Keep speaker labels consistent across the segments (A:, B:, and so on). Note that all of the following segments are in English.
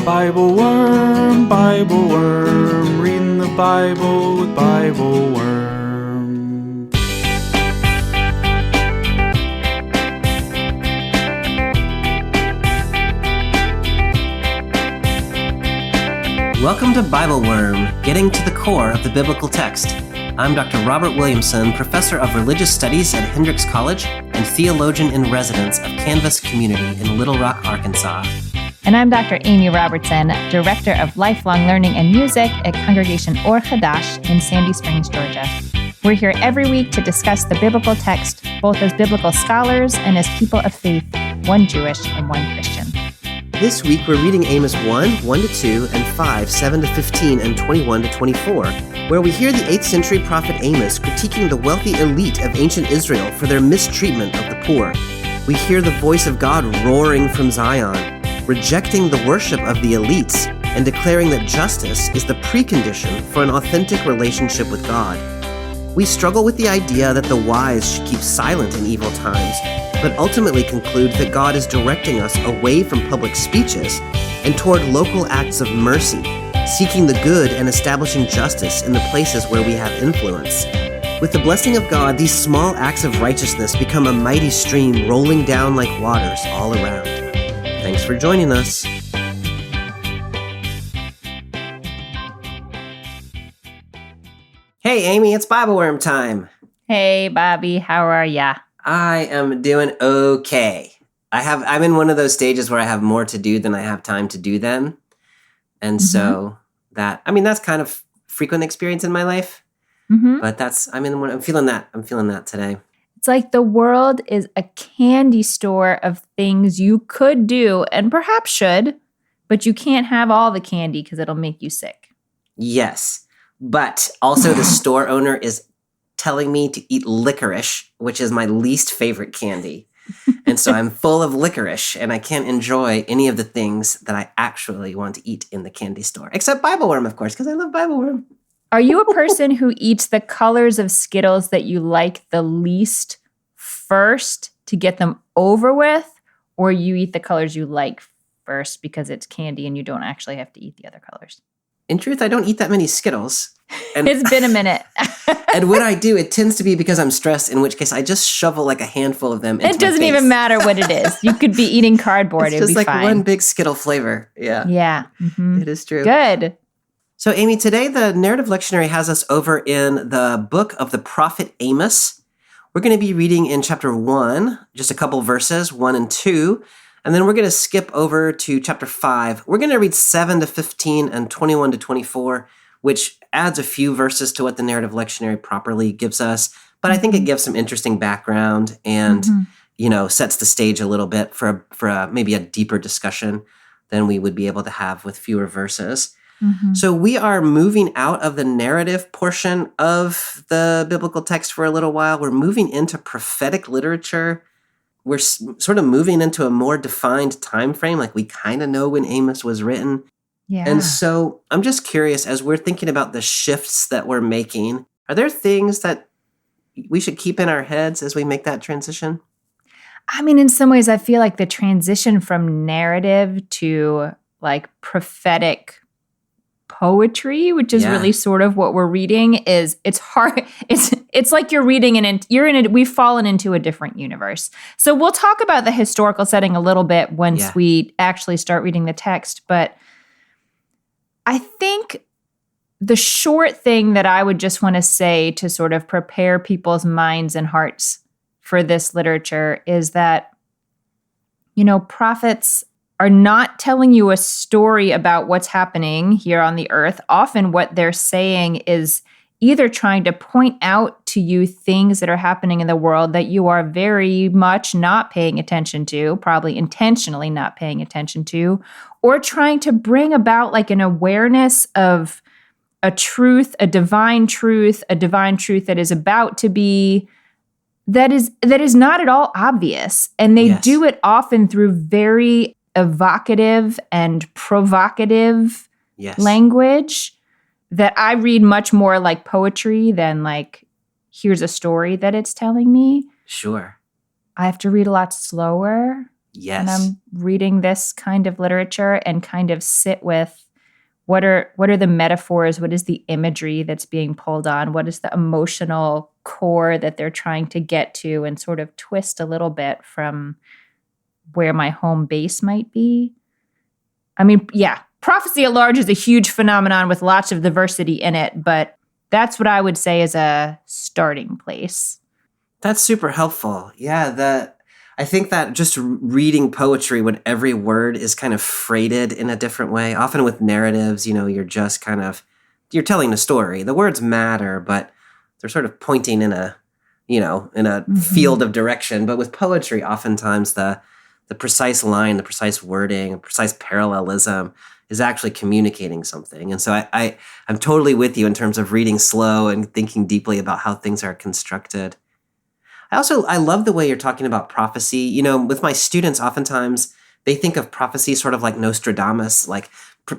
A: Bible Worm, reading the Bible with Bible Worm.
B: Welcome to Bible Worm, getting to the core of the biblical text. I'm Dr. Robert Williamson, Professor of Religious Studies at Hendrix College and Theologian in Residence of Canvas Community in Little Rock, Arkansas.
C: And I'm Dr. Amy Robertson, Director of Lifelong Learning and Music at Congregation Or Hadash in Sandy Springs, Georgia. We're here every week to discuss the biblical text, both as biblical scholars and as people of faith, one Jewish and one Christian.
B: This week we're reading Amos 1, 1-2, and 5, 7-15, and 21-24, where we hear the 8th century prophet Amos critiquing the wealthy elite of ancient Israel for their mistreatment of the poor. We hear the voice of God roaring from Zion, rejecting the worship of the elites and declaring that justice is the precondition for an authentic relationship with God. We struggle with the idea that the wise should keep silent in evil times, but ultimately conclude that God is directing us away from public speeches and toward local acts of mercy, seeking the good and establishing justice in the places where we have influence. With the blessing of God, these small acts of righteousness become a mighty stream rolling down like waters all around. Thanks for joining us. Hey, Amy, it's Bible Worm time.
C: Hey, Bobby, how are ya?
B: I am doing okay. I'm in one of those stages where I have more to do than I have time to do them. And so that's kind of frequent experience in my life. But I'm feeling that today.
C: It's like the world is a candy store of things you could do and perhaps should, but you can't have all the candy because it'll make you sick.
B: Yes, but also the store owner is telling me to eat licorice, which is my least favorite candy. And so I'm full of licorice and I can't enjoy any of the things that I actually want to eat in the candy store, except Bible Worm, of course, because I love Bible Worm.
C: Are you a person who eats the colors of Skittles that you like the least first to get them over with, or you eat the colors you like first because it's candy and you don't actually have to eat the other colors?
B: In truth, I don't eat that many Skittles. And
C: it's been a minute.
B: And when I do, it tends to be because I'm stressed, in which case I just shovel like a handful of them into my face.
C: It doesn't even matter what it is. You could be eating cardboard.
B: It's just like fine. One big Skittle flavor. Yeah.
C: Yeah.
B: It is true.
C: Good.
B: So, Amy, today the narrative lectionary has us over in the book of the prophet Amos. We're going to be reading in chapter 1, just a couple verses, 1 and 2. And then we're going to skip over to chapter 5. We're going to read 7-15 and 21-24, which adds a few verses to what the narrative lectionary properly gives us. But I think it gives some interesting background and, sets the stage a little bit for maybe a deeper discussion than we would be able to have with fewer verses. So we are moving out of the narrative portion of the biblical text for a little while. We're moving into prophetic literature. We're sort of moving into a more defined time frame, like we kind of know when Amos was written.
C: Yeah.
B: And so I'm just curious, as we're thinking about the shifts that we're making, are there things that we should keep in our heads as we make that transition?
C: I mean, in some ways, I feel like the transition from narrative to like prophetic poetry, which is really sort of what we're reading, it's hard. It's like you're reading we've fallen into a different universe. So we'll talk about the historical setting a little bit once we actually start reading the text. But I think the short thing that I would just want to say to sort of prepare people's minds and hearts for this literature is that, prophets are not telling you a story about what's happening here on the earth. Often what they're saying is either trying to point out to you things that are happening in the world that you are very much not paying attention to, probably intentionally not paying attention to, or trying to bring about like an awareness of a truth, a divine truth that is about to be, that is not at all obvious. And they do it often through very evocative and provocative language that I read much more like poetry than like, here's a story that it's telling me.
B: Sure.
C: I have to read a lot slower.
B: Yes.
C: And I'm reading this kind of literature and kind of sit with what are the metaphors, what is the imagery that's being pulled on, what is the emotional core that they're trying to get to, and sort of twist a little bit from where my home base might be. I mean, yeah, prophecy at large is a huge phenomenon with lots of diversity in it, but that's what I would say is a starting place.
B: That's super helpful. Yeah, I think that just reading poetry when every word is kind of freighted in a different way, often with narratives, you're just you're telling a story. The words matter, but they're sort of pointing in a field of direction. But with poetry, oftentimes the precise line, the precise wording, precise parallelism is actually communicating something. And so I'm totally with you in terms of reading slow and thinking deeply about how things are constructed. I love the way you're talking about prophecy. With my students, oftentimes they think of prophecy sort of like Nostradamus, like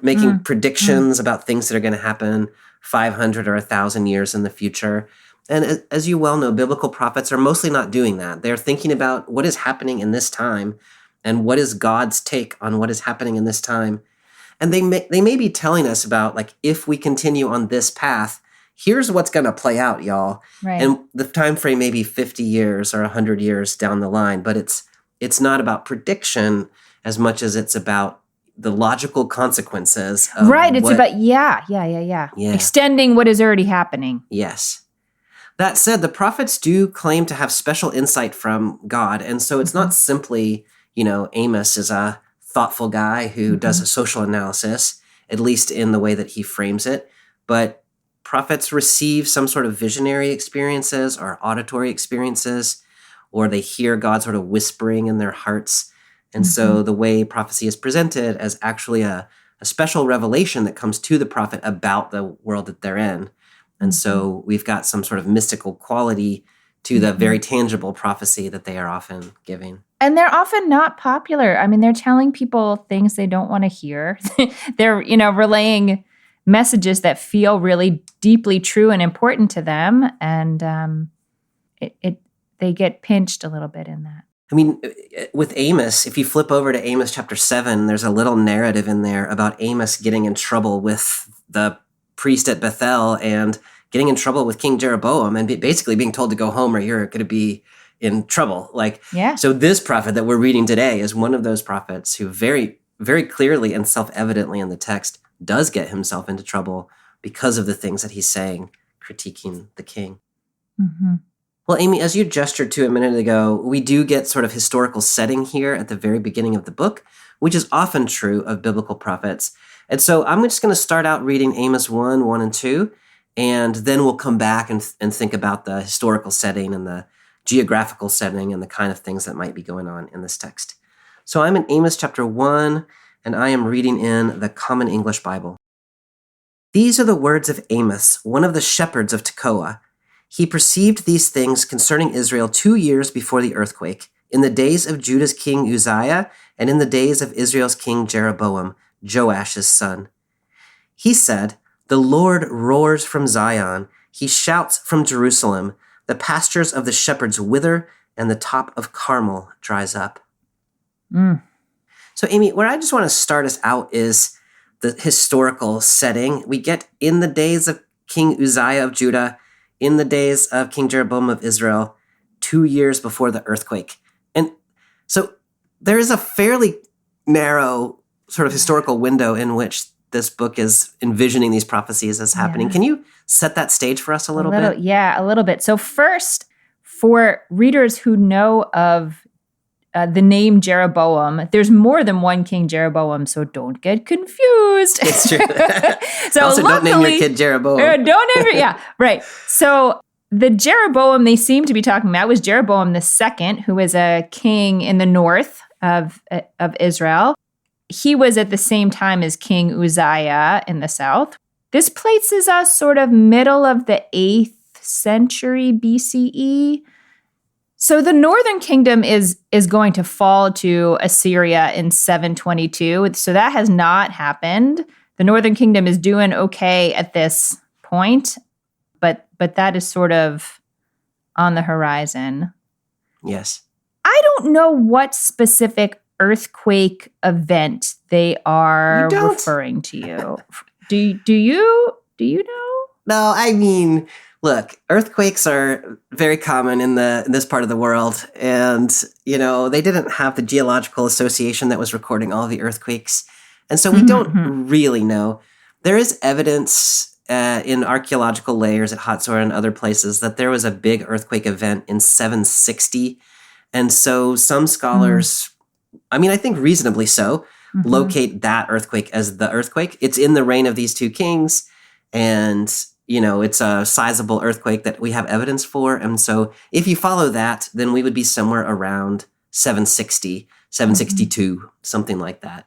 B: making predictions about things that are going to happen 500 or 1,000 years in the future. And as you well know, biblical prophets are mostly not doing that. They're thinking about what is happening in this time and what is God's take on what is happening in this time. And they may be telling us about, like, if we continue on this path, here's what's going to play out, y'all.
C: Right.
B: And the time frame may be 50 years or 100 years down the line, but it's not about prediction as much as it's about the logical consequences of
C: right. It's about, yeah. Extending what is already happening.
B: Yes. That said, the prophets do claim to have special insight from God. And so it's not simply, Amos is a thoughtful guy who does a social analysis, at least in the way that he frames it. But prophets receive some sort of visionary experiences or auditory experiences, or they hear God sort of whispering in their hearts. And so the way prophecy is presented as actually a special revelation that comes to the prophet about the world that they're in. And so we've got some sort of mystical quality to the very tangible prophecy that they are often giving.
C: And they're often not popular. I mean, they're telling people things they don't want to hear. They're, relaying messages that feel really deeply true and important to them. And they get pinched a little bit in that.
B: I mean, with Amos, if you flip over to Amos chapter 7, there's a little narrative in there about Amos getting in trouble with the priest at Bethel and getting in trouble with King Jeroboam and basically being told to go home or you're going to be in trouble. So this prophet that we're reading today is one of those prophets who very, very clearly and self-evidently in the text does get himself into trouble because of the things that he's saying, critiquing the king. Well, Amy, as you gestured to a minute ago, we do get sort of historical setting here at the very beginning of the book, which is often true of biblical prophets. And so I'm just going to start out reading Amos 1 and 2, and then we'll come back and think about the historical setting and the geographical setting and the kind of things that might be going on in this text. So I'm in Amos chapter 1, and I am reading in the Common English Bible. These are the words of Amos, one of the shepherds of Tekoa. He perceived these things concerning Israel 2 years before the earthquake, in the days of Judah's king Uzziah, and in the days of Israel's king Jeroboam, Joash's son. He said, "The Lord roars from Zion. He shouts from Jerusalem. The pastures of the shepherds wither, and the top of Carmel dries up." So, Amy, where I just want to start us out is the historical setting. We get in the days of King Uzziah of Judah, in the days of King Jeroboam of Israel, 2 years before the earthquake. And so there is a fairly narrow sort of historical window in which this book is envisioning these prophecies as happening. Can you set that stage for us a little bit?
C: Yeah, a little bit. So first, for readers who know of the name Jeroboam, there's more than one King Jeroboam, so don't get confused.
B: It's true.
C: So
B: also, don't name your kid Jeroboam.
C: Right. So the Jeroboam they seem to be talking about was Jeroboam II, who was a king in the north of Israel. He was at the same time as King Uzziah in the south. This places us sort of middle of the 8th century BCE. So the northern kingdom is going to fall to Assyria in 722. So that has not happened. The northern kingdom is doing okay at this point, but that is sort of on the horizon.
B: Yes.
C: I don't know what specific earthquake event they are
B: You don't?
C: referring to you? Do you know?
B: No, I mean, look, earthquakes are very common in this part of the world, and they didn't have the Geological Association that was recording all the earthquakes, and so we don't really know. There is evidence in archaeological layers at Hatzor and other places that there was a big earthquake event in 760, and so some scholars, I mean, I think reasonably so, locate that earthquake as the earthquake. It's in the reign of these two kings, and it's a sizable earthquake that we have evidence for. And so if you follow that, then we would be somewhere around 760, 762, something like that.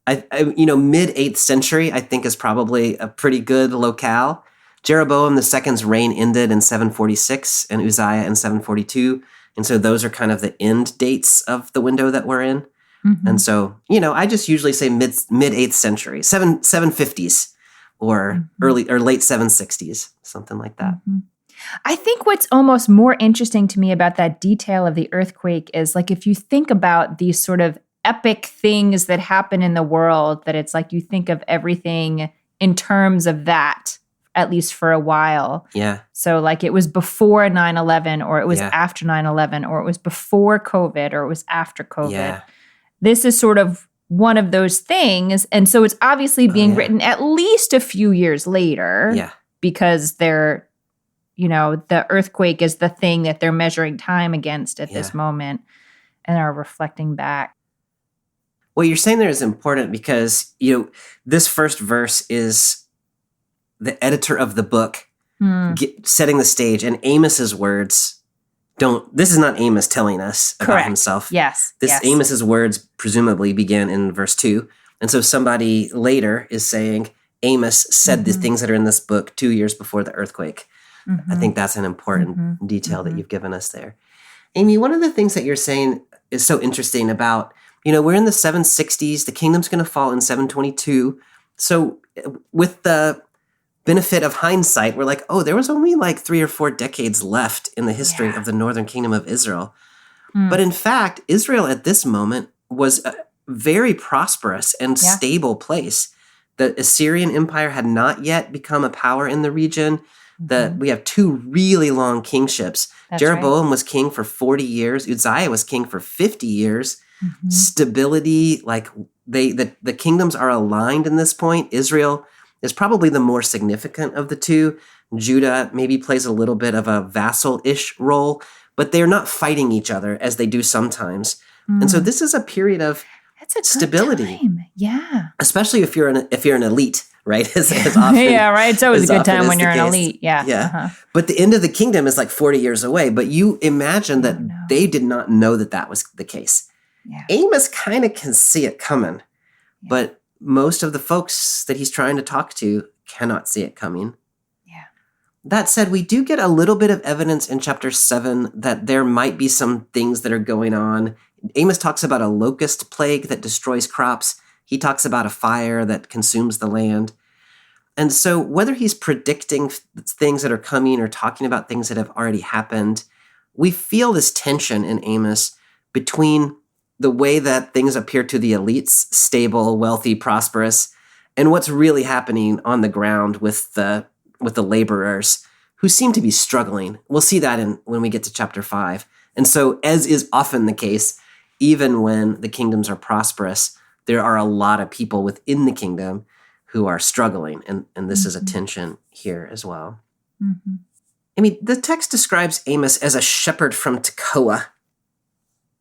B: Mid 8th century, I think, is probably a pretty good locale. Jeroboam II's reign ended in 746 and Uzziah in 742. And so those are kind of the end dates of the window that we're in. And so, I just usually say mid 8th century, 750s or early or late 760s, something like that.
C: I think what's almost more interesting to me about that detail of the earthquake is like if you think about these sort of epic things that happen in the world, that it's like you think of everything in terms of that, at least for a while.
B: Yeah.
C: So like it was before 9/11 or it was after 9/11 or it was before COVID or it was after COVID.
B: Yeah.
C: This is sort of one of those things. And so it's obviously being written at least a few years later.
B: Yeah.
C: Because they're, the earthquake is the thing that they're measuring time against at this moment and are reflecting back.
B: What you're saying there is important because, this first verse is the editor of the book setting the stage, and Amos's words this is not Amos telling us about himself.
C: Yes.
B: Amos's words presumably begin in verse 2. And so somebody later is saying, Amos said the things that are in this book 2 years before the earthquake. I think that's an important detail that you've given us there. Amy, one of the things that you're saying is so interesting about, we're in the 760s, the kingdom's going to fall in 722. So with the benefit of hindsight, we're like, there was only like 3 or 4 decades left in the history of the northern kingdom of Israel. But in fact, Israel at this moment was a very prosperous and stable place. The Assyrian Empire had not yet become a power in the region. We have 2 really long kingships.
C: That's
B: Jeroboam was king for 40 years. Uzziah was king for 50 years. Stability, like the kingdoms are aligned in this point. Israel is probably the more significant of the two. Judah maybe plays a little bit of a vassal-ish role, but they're not fighting each other as they do sometimes. And so this is a period of stability.
C: Time. Yeah.
B: Especially if you're an elite, right? As often,
C: right. It's always a good time when you're an elite. Yeah.
B: Yeah. But the end of the kingdom is like 40 years away. But you imagine that they did not know that was the case.
C: Yeah.
B: Amos kind of can see it coming, but most of the folks that he's trying to talk to cannot see it coming.
C: Yeah.
B: That said, we do get a little bit of evidence in chapter 7 that there might be some things that are going on. Amos talks about a locust plague that destroys crops. He talks about a fire that consumes the land. And so whether he's predicting things that are coming or talking about things that have already happened, we feel this tension in Amos between the way that things appear to the elites, stable, wealthy, prosperous, and what's really happening on the ground with the laborers who seem to be struggling. We'll see that when we get to chapter 5. And so, as is often the case, even when the kingdoms are prosperous, there are a lot of people within the kingdom who are struggling, and this is a tension here as well. I mean, the text describes Amos as a shepherd from Tekoa.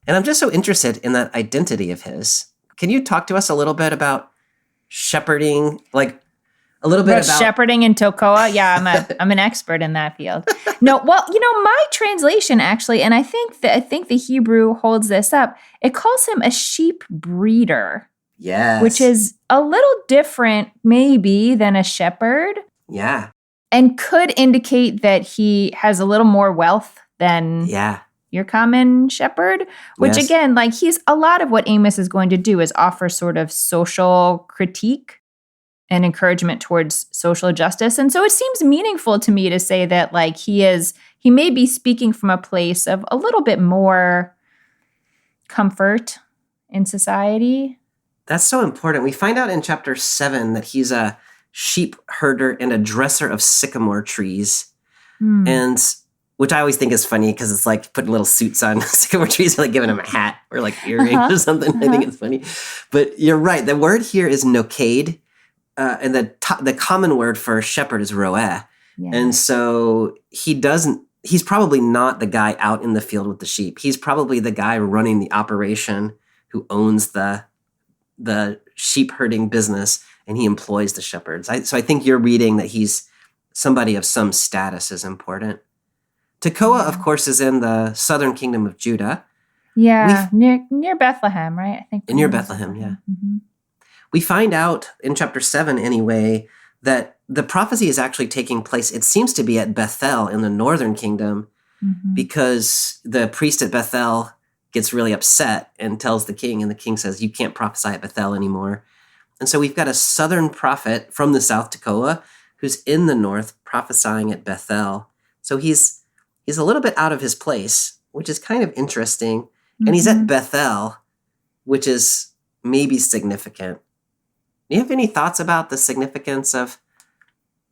B: And I'm just so interested in that identity of his. Can you talk to us a little bit about shepherding, like a little bit about
C: shepherding in Tekoa? Yeah, I'm an expert in that field. No, well, my translation actually, and I think the Hebrew holds this up. It calls him a sheep breeder.
B: Yes.
C: Which is a little different maybe than a shepherd.
B: Yeah.
C: And could indicate that he has a little more wealth than your common shepherd, which again, like he's a lot of what Amos is going to do is offer sort of social critique and encouragement towards social justice. And so it seems meaningful to me to say that like he may be speaking from a place of a little bit more comfort in society.
B: That's so important. We find out in chapter 7 that he's a sheep herder and a dresser of sycamore trees. And which I always think is funny because it's like putting little suits on sycamore trees, like giving them a hat or like earrings or something. I think it's funny. But you're right. The word here is noked, and the common word for shepherd is roeh.
C: Yeah.
B: And so he's probably not the guy out in the field with the sheep. He's probably the guy running the operation who owns the sheep herding business, and he employs the shepherds. So I think you're reading that he's somebody of some status is important. Tekoa, of course, is in the southern kingdom of Judah.
C: Yeah, near Bethlehem, right? I think
B: near Bethlehem, yeah.
C: Mm-hmm.
B: We find out in chapter 7 anyway that the prophecy is actually taking place, it seems to be at Bethel in the northern kingdom, because the priest at Bethel gets really upset and tells the king, and the king says, you can't prophesy at Bethel anymore. And so we've got a southern prophet from the south, Tekoa, who's in the north prophesying at Bethel. So he's a little bit out of his place, which is kind of interesting. And he's at Bethel, which is maybe significant. Do you have any thoughts about the significance of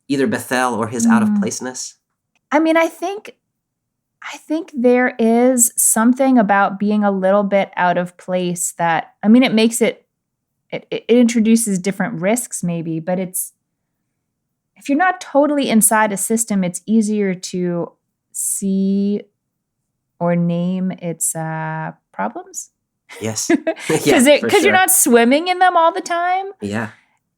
B: either Bethel or his out of placeness?
C: I mean, I think there is something about being a little bit out of place that, I mean, it makes it introduces different risks maybe, but if you're not totally inside a system, it's easier to see or name its problems.
B: Yes.
C: Because you're not swimming in them all the time.
B: Yeah.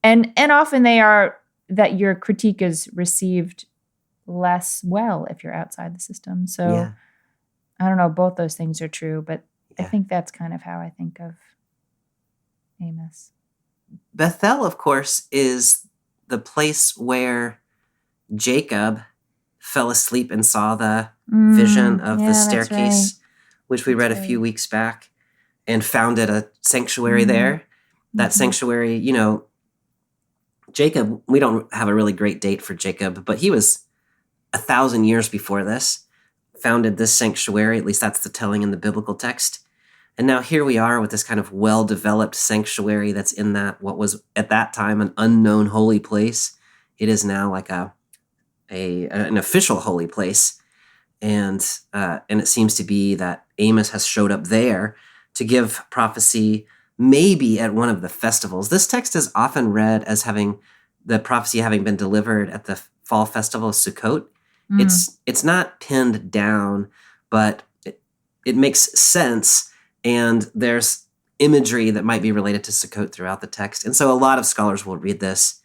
C: And often they are that your critique is received less well if you're outside the system. So I don't know, both those things are true, but I think that's kind of how I think of Amos.
B: Bethel, of course, is the place where Jacob fell asleep and saw the vision of the staircase, which we read a few weeks back, and founded a sanctuary there. That sanctuary, Jacob, we don't have a really great date for Jacob, but he was 1,000 years before this, founded this sanctuary. At least that's the telling in the biblical text. And now here we are with this kind of well-developed sanctuary that's in that, what was at that time an unknown holy place. It is now like an official holy place. And it seems to be that Amos has showed up there to give prophecy maybe at one of the festivals. This text is often read as having the prophecy having been delivered at the fall festival of Sukkot. It's not pinned down, but it makes sense. And there's imagery that might be related to Sukkot throughout the text. And so a lot of scholars will read this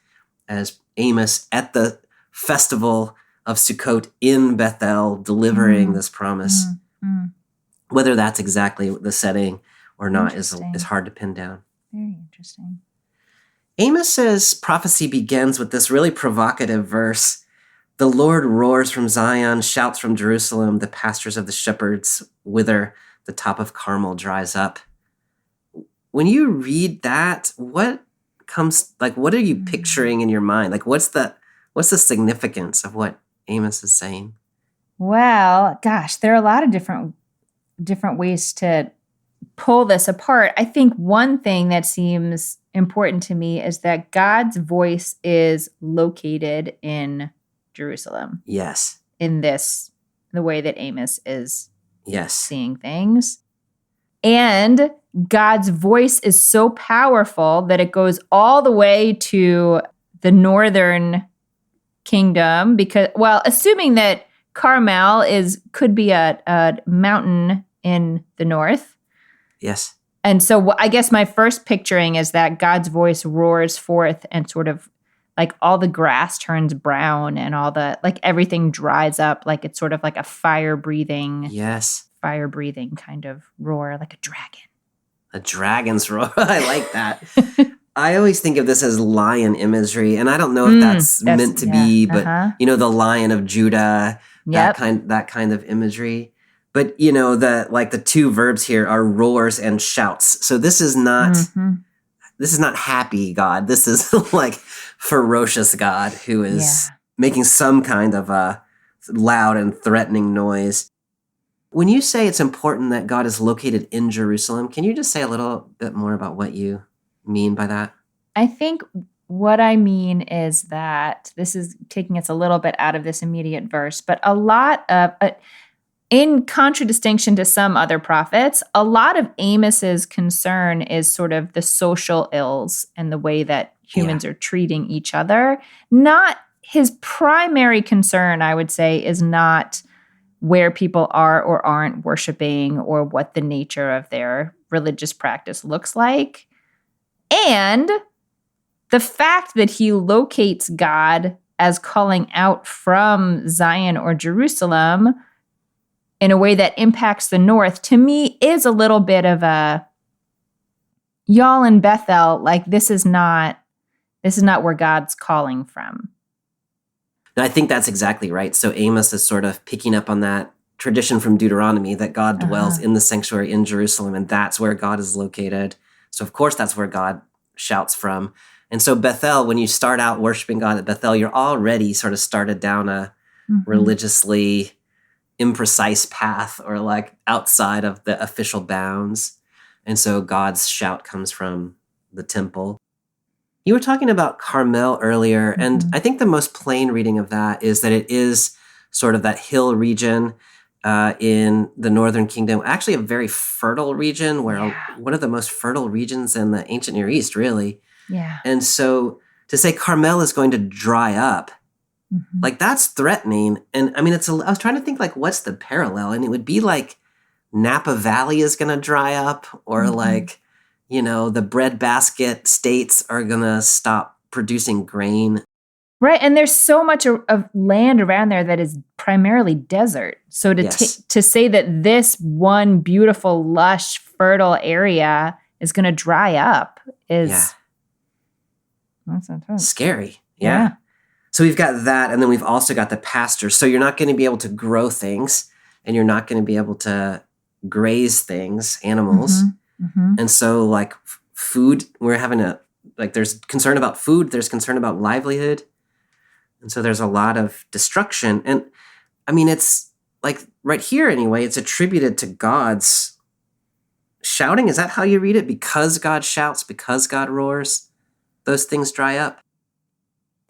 B: as Amos at the festival of Sukkot in Bethel delivering this promise. Whether that's exactly the setting or not is hard to pin down.
C: Very interesting.
B: Amos's prophecy begins with this really provocative verse. The Lord roars from Zion, shouts from Jerusalem, the pastures of the shepherds wither, the top of Carmel dries up. When you read that, what are you picturing in your mind? Like, what's the significance of what Amos is saying?
C: Well, gosh, there are a lot of different ways to pull this apart. I think one thing that seems important to me is that God's voice is located in Jerusalem.
B: Yes.
C: In the way that Amos is
B: yes.
C: seeing things. And God's voice is so powerful that it goes all the way to the northern kingdom assuming that Carmel could be a mountain in the north.
B: Yes.
C: And so I guess my first picturing is that God's voice roars forth and sort of like all the grass turns brown and all everything dries up, like it's sort of like a fire breathing kind of roar, like a dragon.
B: A dragon's roar. I like that. I always think of this as lion imagery, and I don't know if that's meant to be, but the Lion of Judah, that kind of imagery. But the two verbs here are roars and shouts. So this is not happy God. This is like ferocious God who is making some kind of a loud and threatening noise. When you say it's important that God is located in Jerusalem, can you just say a little bit more about what you mean by that?
C: I think what I mean is that this is taking us a little bit out of this immediate verse, but a lot of, in contradistinction to some other prophets, a lot of Amos's concern is sort of the social ills and the way that humans are treating each other. Not his primary concern, I would say, is not where people are or aren't worshiping or what the nature of their religious practice looks like. And the fact that he locates God as calling out from Zion or Jerusalem in a way that impacts the north, to me, is a little bit of a, y'all in Bethel, like this is not where God's calling from.
B: And I think that's exactly right. So Amos is sort of picking up on that tradition from Deuteronomy that God dwells in the sanctuary in Jerusalem, and that's where God is located. So of course that's where God shouts from. And so Bethel, when you start out worshiping God at Bethel, you're already sort of started down a religiously imprecise path or like outside of the official bounds. And so God's shout comes from the temple. You were talking about Carmel earlier, and I think the most plain reading of that is that it is sort of that hill region in the northern kingdom, actually a very fertile region, where one of the most fertile regions in the ancient Near East, really.
C: Yeah.
B: And so to say Carmel is going to dry up, like that's threatening. And I mean, I was trying to think like, what's the parallel? And it would be like Napa Valley is going to dry up, or like, you know, the breadbasket states are going to stop producing grain.
C: Right. And there's so much of land around there that is primarily desert. So to say that this one beautiful, lush, fertile area is going to dry up is that's
B: scary. Yeah. So we've got that. And then we've also got the pastures. So you're not going to be able to grow things, and you're not going to be able to graze things, animals. And so like food, we're having there's concern about food, there's concern about livelihood. And so there's a lot of destruction. And I mean, it's like right here anyway, it's attributed to God's shouting. Is that how you read it? Because God shouts, because God roars, those things dry up.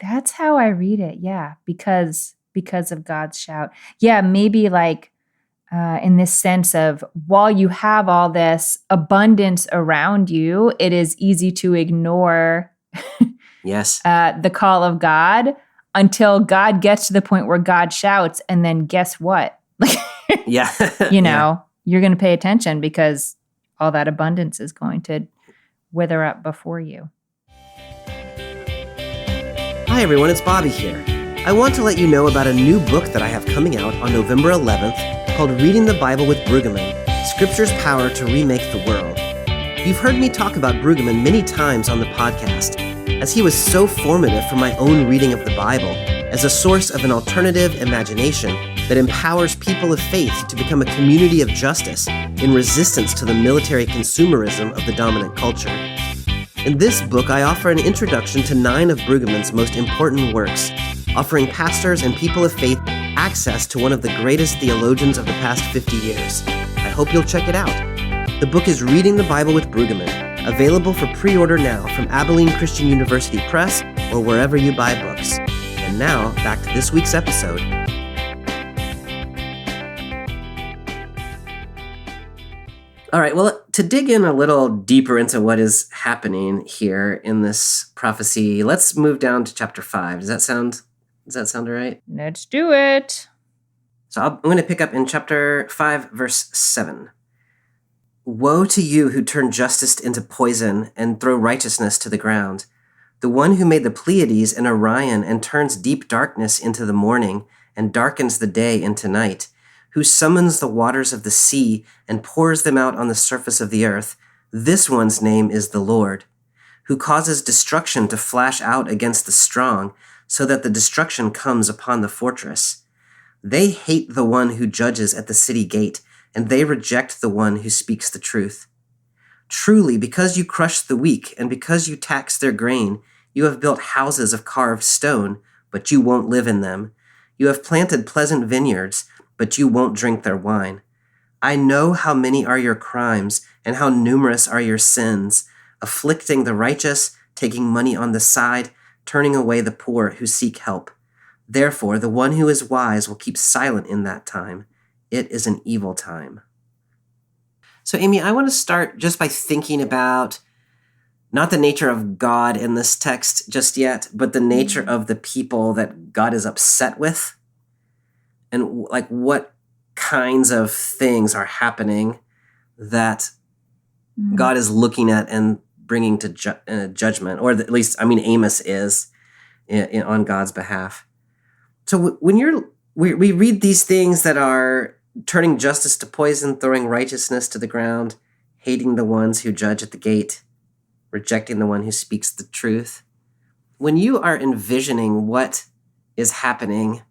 C: That's how I read it. Yeah. Because of God's shout. Yeah. Maybe like, in this sense of, while you have all this abundance around you, it is easy to ignore the call of God until God gets to the point where God shouts, and then guess what? You're going to pay attention because all that abundance is going to wither up before you.
B: Hi everyone, it's Bobby here. I want to let you know about a new book that I have coming out on November 11th called Reading the Bible with Brueggemann, Scripture's Power to Remake the World. You've heard me talk about Brueggemann many times on the podcast, as he was so formative for my own reading of the Bible as a source of an alternative imagination that empowers people of faith to become a community of justice in resistance to the military consumerism of the dominant culture. In this book, I offer an introduction to 9 of Brueggemann's most important works, offering pastors and people of faith access to one of the greatest theologians of the past 50 years. I hope you'll check it out. The book is Reading the Bible with Brueggemann, available for pre-order now from Abilene Christian University Press or wherever you buy books. And now, back to this week's episode. All right, well, to dig in a little deeper into what is happening here in this prophecy, let's move down to chapter 5. Does that sound all right?
C: Let's do it.
B: So I'm going to pick up in chapter 5, verse 7. Woe to you who turn justice into poison and throw righteousness to the ground. The one who made the Pleiades and Orion and turns deep darkness into the morning and darkens the day into night, who summons the waters of the sea and pours them out on the surface of the earth, this one's name is the Lord, who causes destruction to flash out against the strong, so that the destruction comes upon the fortress. They hate the one who judges at the city gate, and they reject the one who speaks the truth. Truly, because you crush the weak, and because you tax their grain, you have built houses of carved stone, but you won't live in them. You have planted pleasant vineyards, but you won't drink their wine. I know how many are your crimes and how numerous are your sins, afflicting the righteous, taking money on the side, turning away the poor who seek help. Therefore, the one who is wise will keep silent in that time. It is an evil time. So, Amy, I want to start just by thinking about not the nature of God in this text just yet, but the nature of the people that God is upset with, and like what kinds of things are happening that God is looking at and bringing to judgment, or at least, Amos is on God's behalf. So when we read these things that are turning justice to poison, throwing righteousness to the ground, hating the ones who judge at the gate, rejecting the one who speaks the truth. When you are envisioning what is happening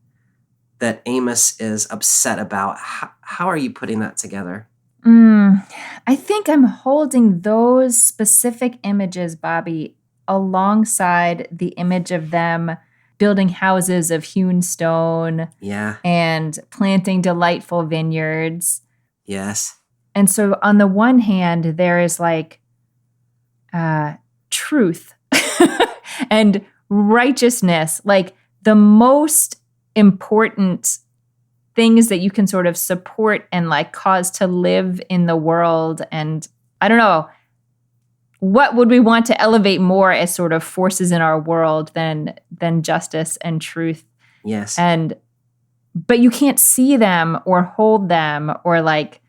B: that Amos is upset about, how are you putting that together?
C: I think I'm holding those specific images, Bobby, alongside the image of them building houses of hewn stone, and planting delightful vineyards.
B: Yes.
C: And so on the one hand, there is like truth and righteousness, like the most important things that you can sort of support and like cause to live in the world. And I don't know, what would we want to elevate more as sort of forces in our world than justice and truth?
B: Yes.
C: But you can't see them or hold them, or like,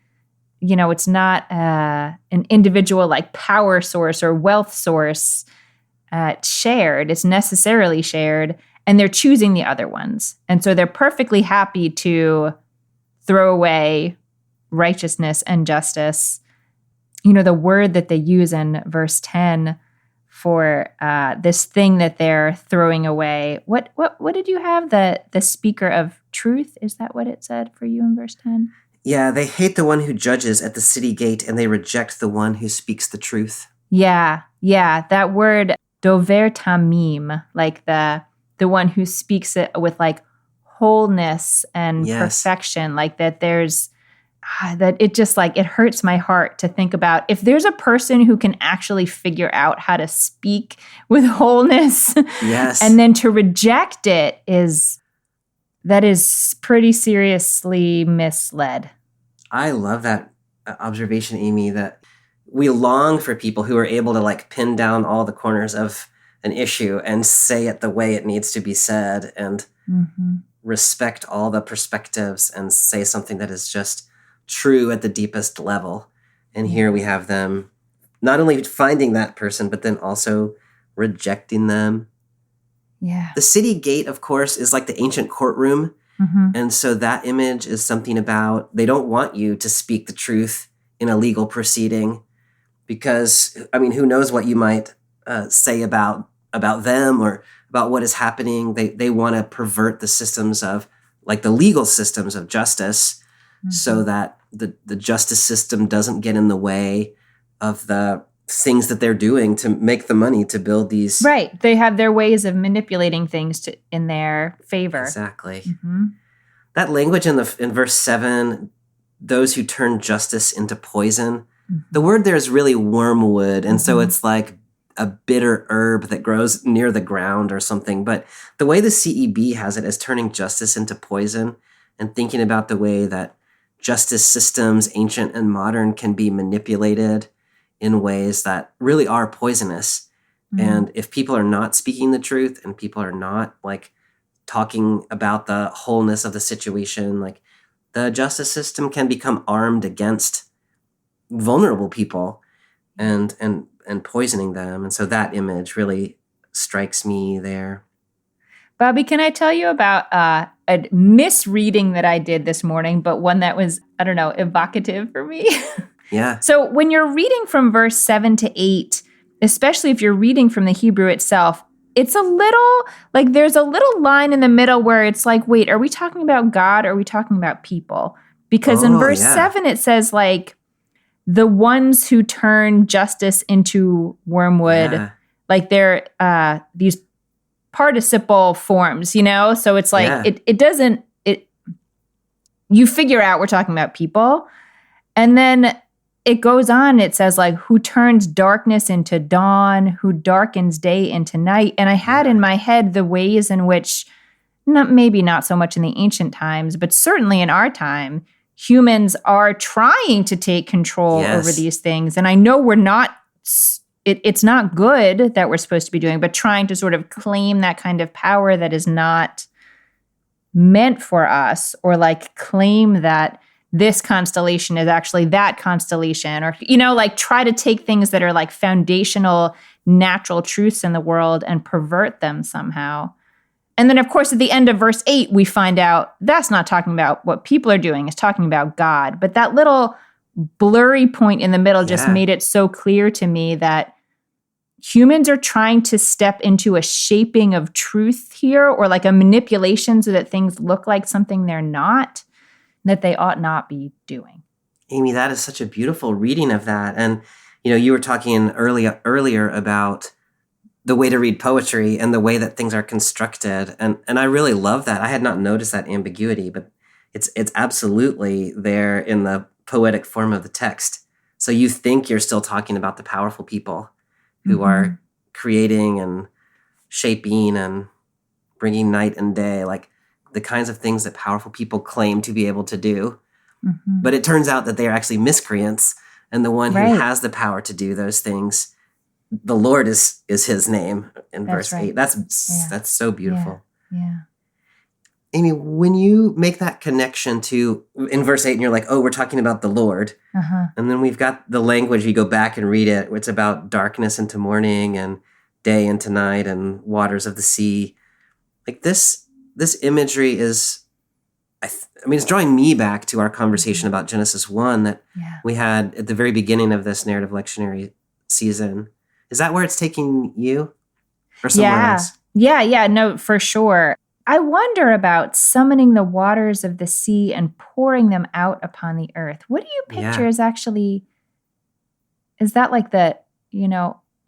C: it's not an individual like power source or wealth source shared. It's necessarily shared, and they're choosing the other ones. And so they're perfectly happy to throw away righteousness and justice. The word that they use in verse 10 for this thing that they're throwing away. What did you have? The speaker of truth? Is that what it said for you in verse 10?
B: Yeah, they hate the one who judges at the city gate, and they reject the one who speaks the truth.
C: Yeah. That word dover tamim, like the one who speaks it with like wholeness and perfection, like that there's that it just like, it hurts my heart to think about if there's a person who can actually figure out how to speak with wholeness, and then to reject it is pretty seriously misled.
B: I love that observation, Amy, that we long for people who are able to like pin down all the corners of an issue and say it the way it needs to be said, and respect all the perspectives and say something that is just true at the deepest level. And here we have them not only finding that person, but then also rejecting them.
C: Yeah.
B: The city gate, of course, is like the ancient courtroom. And so that image is something about, they don't want you to speak the truth in a legal proceeding, because, who knows what you might say about them or about what is happening. They want to pervert the systems of, like the legal systems of justice, so that the justice system doesn't get in the way of the things that they're doing to make the money to build these.
C: Right. They have their ways of manipulating things in their favor.
B: Exactly. That language in verse 7, those who turn justice into poison, the word there is really wormwood. And so it's like a bitter herb that grows near the ground or something. But the way the CEB has it is turning justice into poison, and thinking about the way that justice systems, ancient and modern, can be manipulated in ways that really are poisonous. And if people are not speaking the truth, and people are not like talking about the wholeness of the situation, like the justice system can become armed against vulnerable people and poisoning them. And so that image really strikes me there.
C: Bobby, can I tell you about a misreading that I did this morning, but one that was, I don't know, evocative for me?
B: Yeah.
C: So when you're reading from verse 7 to 8, especially if you're reading from the Hebrew itself, it's a little, like there's a little line in the middle where it's like, wait, are we talking about God or are we talking about people? Because in verse 7, it says like, the ones who turn justice into wormwood, like they're these participle forms, So it's like, it doesn't, you figure out we're talking about people. And then it goes on. It says, like, who turns darkness into dawn, who darkens day into night. And I had in my head the ways in which, maybe not so much in the ancient times, but certainly in our time, humans are trying to take control over these things. And I know we're not, it's not good that we're supposed to be doing, but trying to sort of claim that kind of power that is not meant for us, or like claim that this constellation is actually that constellation, or, like try to take things that are like foundational natural truths in the world and pervert them somehow. And then, of course, at the end of verse 8, we find out that's not talking about what people are doing. It's talking about God. But that little blurry point in the middle just made it so clear to me that humans are trying to step into a shaping of truth here, or like a manipulation so that things look like something they're not, that they ought not be doing.
B: Amy, that is such a beautiful reading of that. And, you were talking earlier about the way to read poetry and the way that things are constructed. And I really love that. I had not noticed that ambiguity, but it's absolutely there in the poetic form of the text. So you think you're still talking about the powerful people who are creating and shaping and bringing night and day, like the kinds of things that powerful people claim to be able to do. But it turns out that they are actually miscreants, and the one who has the power to do those things, the Lord is his name in verse 8. That's so beautiful.
C: Yeah.
B: Amy, when you make that connection to in verse 8, and you're like, oh, we're talking about the Lord. And then we've got the language, you go back and read it, where it's about darkness into morning and day into night and waters of the sea. Like this imagery is, it's drawing me back to our conversation about Genesis 1 that we had at the very beginning of this narrative lectionary season. Is that where it's taking you? Or somewhere else?
C: Yeah, no, for sure. I wonder about summoning the waters of the sea and pouring them out upon the earth. What do you picture is actually, is that like the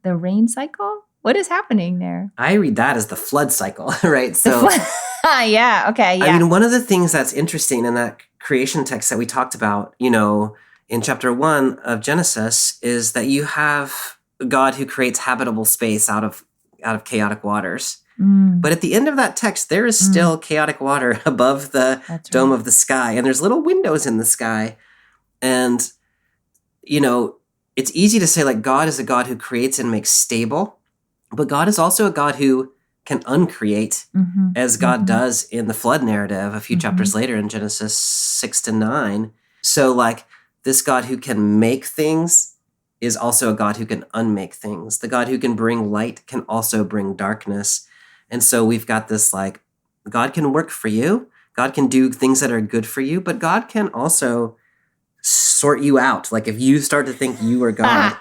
C: rain cycle? What is happening there?
B: I read that as the flood cycle, right? So,
C: yeah, okay, yeah.
B: One of the things that's interesting in that creation text that we talked about, in chapter 1 of Genesis, is that you have God who creates habitable space out of chaotic waters. But at the end of that text, there is still chaotic water above the dome of the sky. And there's little windows in the sky. And, it's easy to say, like, God is a God who creates and makes stable. But God is also a God who can uncreate, as God does in the flood narrative a few chapters later in Genesis 6-9. So, like, this God who can make things is also a God who can unmake things. The God who can bring light can also bring darkness. And so we've got this, like, God can work for you. God can do things that are good for you, but God can also sort you out. Like, if you start to think you are God,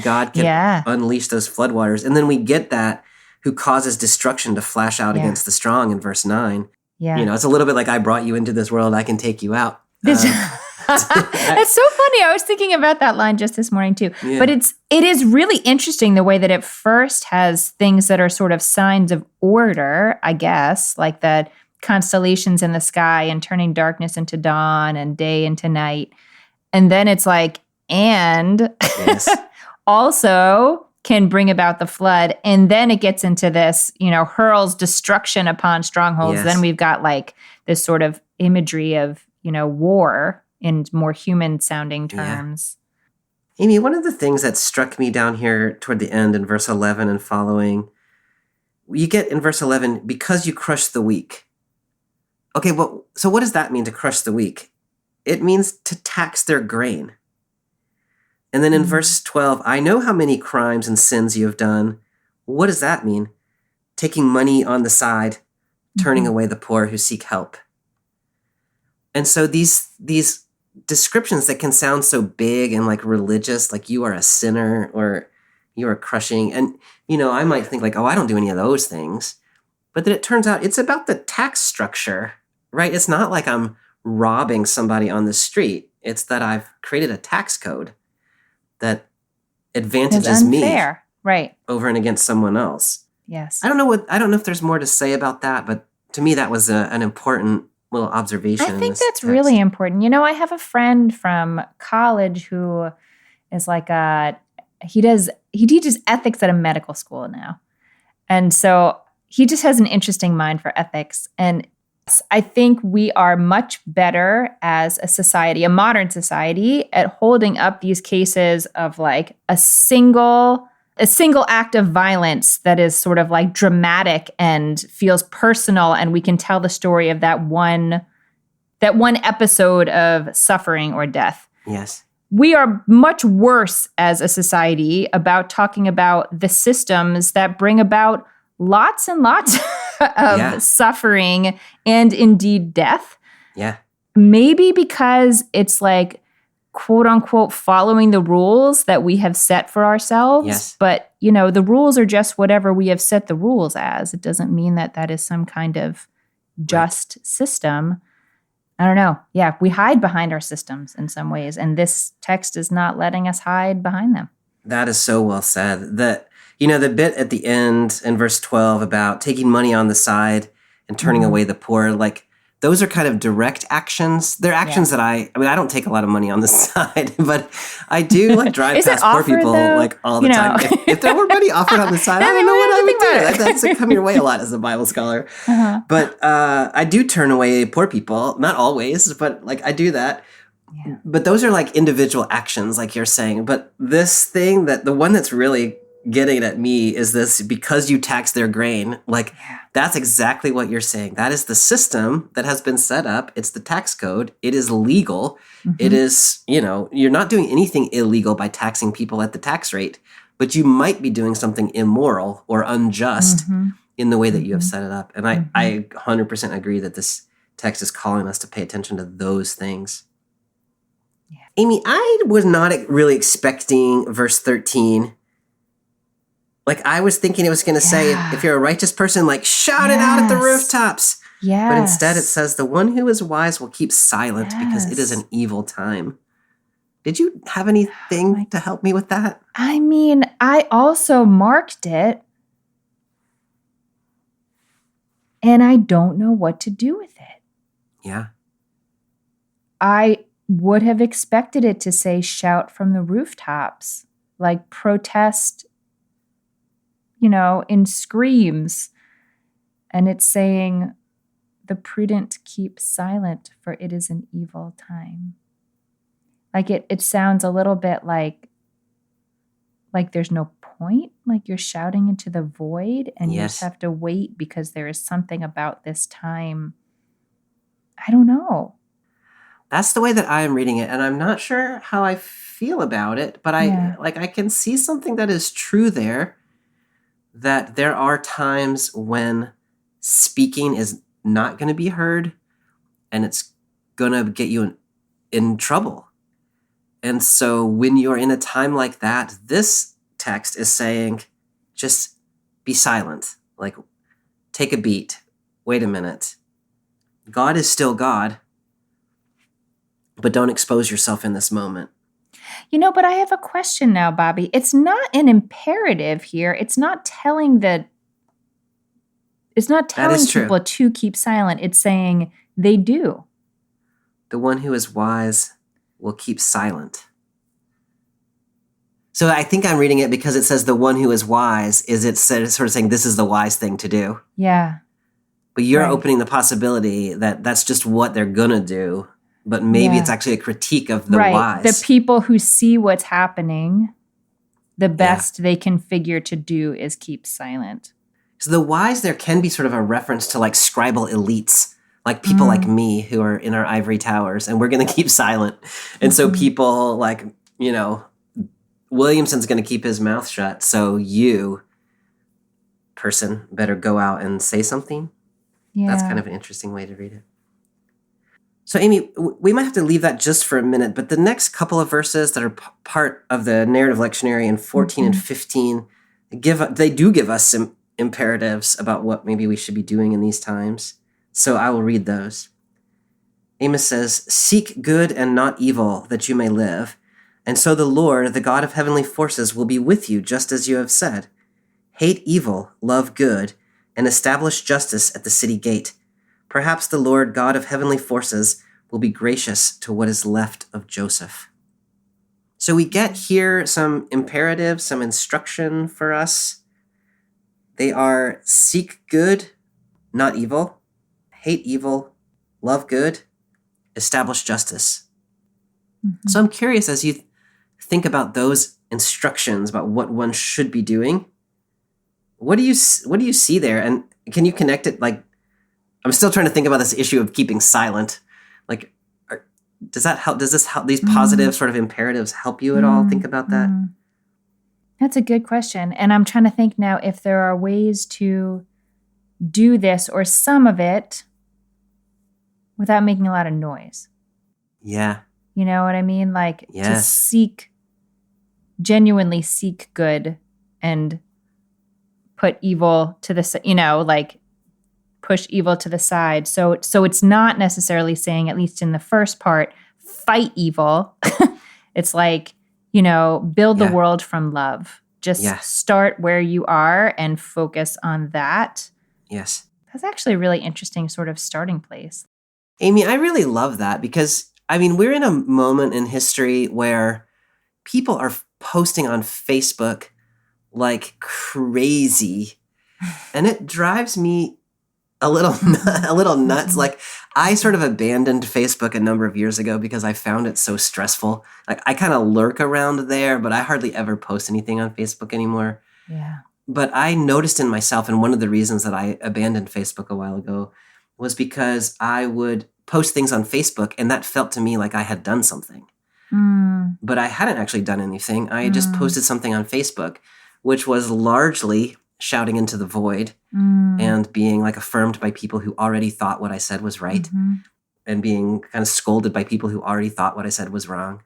B: God can unleash those floodwaters. And then we get that who causes destruction to flash out against the strong in verse 9. Yeah. It's a little bit like, I brought you into this world, I can take you out.
C: That's so funny. I was thinking about that line just this morning too. Yeah. But it is really interesting the way that it first has things that are sort of signs of order, I guess, like the constellations in the sky and turning darkness into dawn and day into night. And then it's like, and also can bring about the flood. And then it gets into this, hurls destruction upon strongholds. Then we've got like this sort of imagery of, war in more human sounding terms.
B: Yeah. Amy, one of the things that struck me down here toward the end in verse 11 and following, you get in verse 11, because you crush the weak. Okay, well, so what does that mean, to crush the weak? It means to tax their grain. And then in verse 12, I know how many crimes and sins you have done. What does that mean? Taking money on the side, turning away the poor who seek help. And so these descriptions that can sound so big and like religious, like you are a sinner or you are crushing. And, I might think like, oh, I don't do any of those things. But then it turns out it's about the tax structure, right? It's not like I'm robbing somebody on the street. It's that I've created a tax code that advantages me over and against someone else.
C: Yes.
B: I don't know if there's more to say about that, but to me that was an important little observation.
C: I
B: in
C: think
B: this
C: that's
B: text.
C: really important. I have a friend from college who is like he teaches ethics at a medical school now. And so he just has an interesting mind for ethics. And I think we are much better as a society, a modern society, at holding up these cases of like a single act of violence that is sort of like dramatic and feels personal, and we can tell the story of that one episode of suffering or death.
B: Yes.
C: We are much worse as a society about talking about the systems that bring about lots and lots of suffering and indeed death.
B: Yeah.
C: Maybe because it's like, quote unquote, following the rules that we have set for ourselves.
B: Yes.
C: But, the rules are just whatever we have set the rules as. It doesn't mean that that is some kind of just system. I don't know. Yeah, we hide behind our systems in some ways, and this text is not letting us hide behind them.
B: That is so well said. The bit at the end in verse 12 about taking money on the side and turning away the poor, like those are kind of direct actions. They're actions that I don't take a lot of money on the side, but I do like drive past poor people like all the time. If there were money offered on the side, I don't know what I would do. That's come your way a lot as a Bible scholar. Uh-huh. But I do turn away poor people, not always, but like I do that. Yeah. But those are like individual actions, like you're saying. But this thing the one that's really getting at me is this: because you tax their grain, that's exactly what you're saying. That is the system that has been set up. It's the tax code. It is legal. Mm-hmm. It is, you're not doing anything illegal by taxing people at the tax rate, but you might be doing something immoral or unjust in the way that you have set it up. And I 100% agree that this text is calling us to pay attention to those things. Yeah. Amy, I was not really expecting verse 13. Like, I was thinking it was going to say, if you're a righteous person, like, shout it out at the rooftops.
C: Yes.
B: But instead it says, the one who is wise will keep silent because it is an evil time. Did you have anything to help me with that?
C: I mean, I also marked it, and I don't know what to do with it.
B: Yeah.
C: I would have expected it to say, shout from the rooftops, like protest, in screams. And it's saying, the prudent keep silent, for it is an evil time. Like it sounds a little bit like there's no point, like you're shouting into the void and you just have to wait because there is something about this time. I don't know.
B: That's the way that I am reading it, and I'm not sure how I feel about it, but I can see something that is true there. That there are times when speaking is not going to be heard and it's going to get you in trouble. And so when you're in a time like that, this text is saying, just be silent. Like, take a beat. Wait a minute. God is still God, but don't expose yourself in this moment.
C: But I have a question now, Bobby. It's not an imperative here. It's not telling people to keep silent. It's saying they do.
B: The one who is wise will keep silent. So I think I'm reading it because it says the one who is wise it's sort of saying this is the wise thing to do.
C: Yeah.
B: But you're opening the possibility that that's just what they're going to do. But maybe it's actually a critique of the wise.
C: The people who see what's happening, the best they can figure to do is keep silent.
B: So the wise there can be sort of a reference to like scribal elites, like people like me who are in our ivory towers, and we're going to keep silent. And so people like, Williamson's going to keep his mouth shut. So you, person, better go out and say something. Yeah. That's kind of an interesting way to read it. So, Amy, we might have to leave that just for a minute, but the next couple of verses that are part of the narrative lectionary in 14 and 15, they do give us some imperatives about what maybe we should be doing in these times. So I will read those. Amos says, "Seek good and not evil, that you may live. And so the Lord, the God of heavenly forces, will be with you, just as you have said. Hate evil, love good, and establish justice at the city gate. Perhaps the Lord God of heavenly forces will be gracious to what is left of Joseph. So we get here some imperatives, some instruction for us. They are seek good, not evil, hate evil, love good, establish justice.
C: Mhm.
B: So I'm curious, as you think about those instructions about what one should be doing, what do you see there? And can you connect it? Like, I'm still trying to think about this issue of keeping silent. Like, does that help? Does this help? These positive sort of imperatives help you at all? Think about that.
C: That's a good question. And I'm trying to think now if there are ways to do this or some of it without making a lot of noise.
B: Yeah.
C: You know what I mean? Like
B: Yes.
C: to genuinely seek good and put evil to the, like push evil to the side. So it's not necessarily saying, at least in the first part, fight evil. It's like, build the world from love. Just start where you are and focus on that.
B: Yes.
C: That's actually a really interesting sort of starting place.
B: Amy, I really love that because, we're in a moment in history where people are posting on Facebook like crazy, and it drives me a little nuts. Like, I sort of abandoned Facebook a number of years ago because I found it so stressful. Like, I kind of lurk around there, but I hardly ever post anything on Facebook anymore.
C: Yeah.
B: But I noticed in myself, and one of the reasons that I abandoned Facebook a while ago was because I would post things on Facebook, and that felt to me like I had done something. But I hadn't actually done anything. I just posted something on Facebook, which was largely shouting into the void and being like affirmed by people who already thought what I said was right, and being kind of scolded by people who already thought what I said was wrong.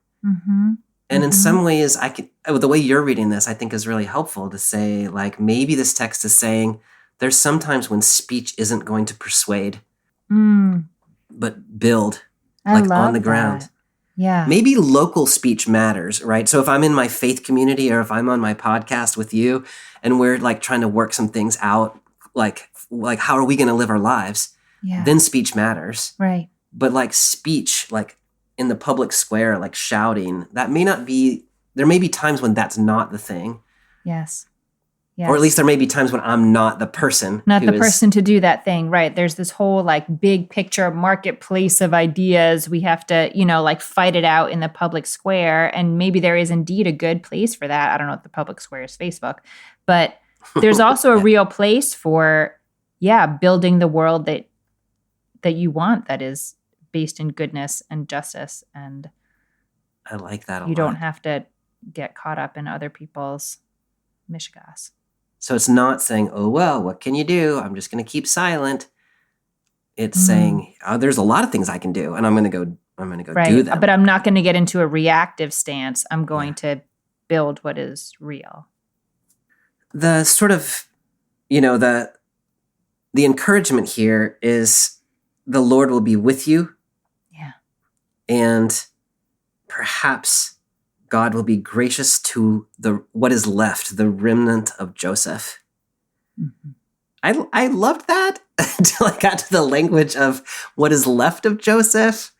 B: And in some ways, the way you're reading this, I think is really helpful to say, like, maybe this text is saying there's sometimes when speech isn't going to persuade, but build, like on the ground.
C: That. Yeah.
B: Maybe local speech matters, right? So if I'm in my faith community or if I'm on my podcast with you and we're like trying to work some things out, like how are we going to live our lives?
C: Yeah.
B: Then speech matters.
C: Right.
B: But like speech, like in the public square, like shouting, there may be times when that's not the thing.
C: Yes.
B: Or at least there may be times when I'm not the person.
C: Person to do that thing, right? There's this whole like big picture marketplace of ideas. We have to, like fight it out in the public square. And maybe there is indeed a good place for that. I don't know if the public square is Facebook. But there's also a real place for, building the world that you want, that is based in goodness and justice. And
B: I like that a lot.
C: You don't have to get caught up in other people's mishgas.
B: So it's not saying, oh, well, what can you do? I'm just going to keep silent. It's saying, there's a lot of things I can do, and I'm going to go do them.
C: But I'm not going to get into a reactive stance. I'm going to build what is real.
B: The sort of, the encouragement here is the Lord will be with you.
C: Yeah. And
B: perhaps God will be gracious to what is left, the remnant of Joseph. I loved that until I got to the language of what is left of Joseph,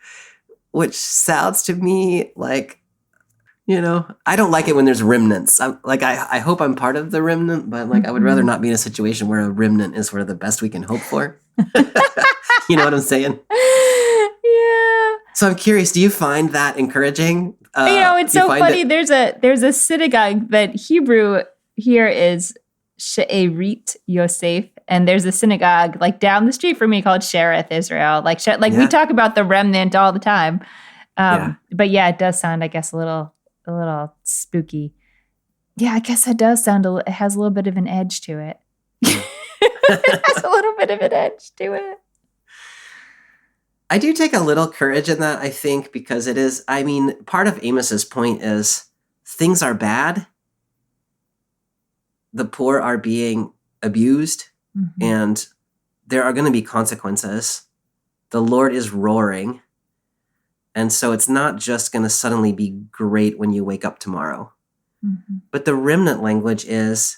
B: which sounds to me like, I don't like it when there's remnants. I hope I'm part of the remnant, but I would rather not be in a situation where a remnant is sort of the best we can hope for. You know what I'm saying?
C: Yeah.
B: So I'm curious, do you find that encouraging?
C: It's so funny. There's a synagogue that Hebrew here is She'erit Yosef, and there's a synagogue like down the street from me called Shereth Israel. We talk about the remnant all the time. But it does sound, I guess, a little spooky. Yeah, I guess it does sound it has a little bit of an edge to it. It has a little bit of an edge to it.
B: I do take a little courage in that, I think, because it is, part of Amos's point is things are bad. The poor are being abused, and there are going to be consequences. The Lord is roaring. And so it's not just going to suddenly be great when you wake up tomorrow. But the remnant language is,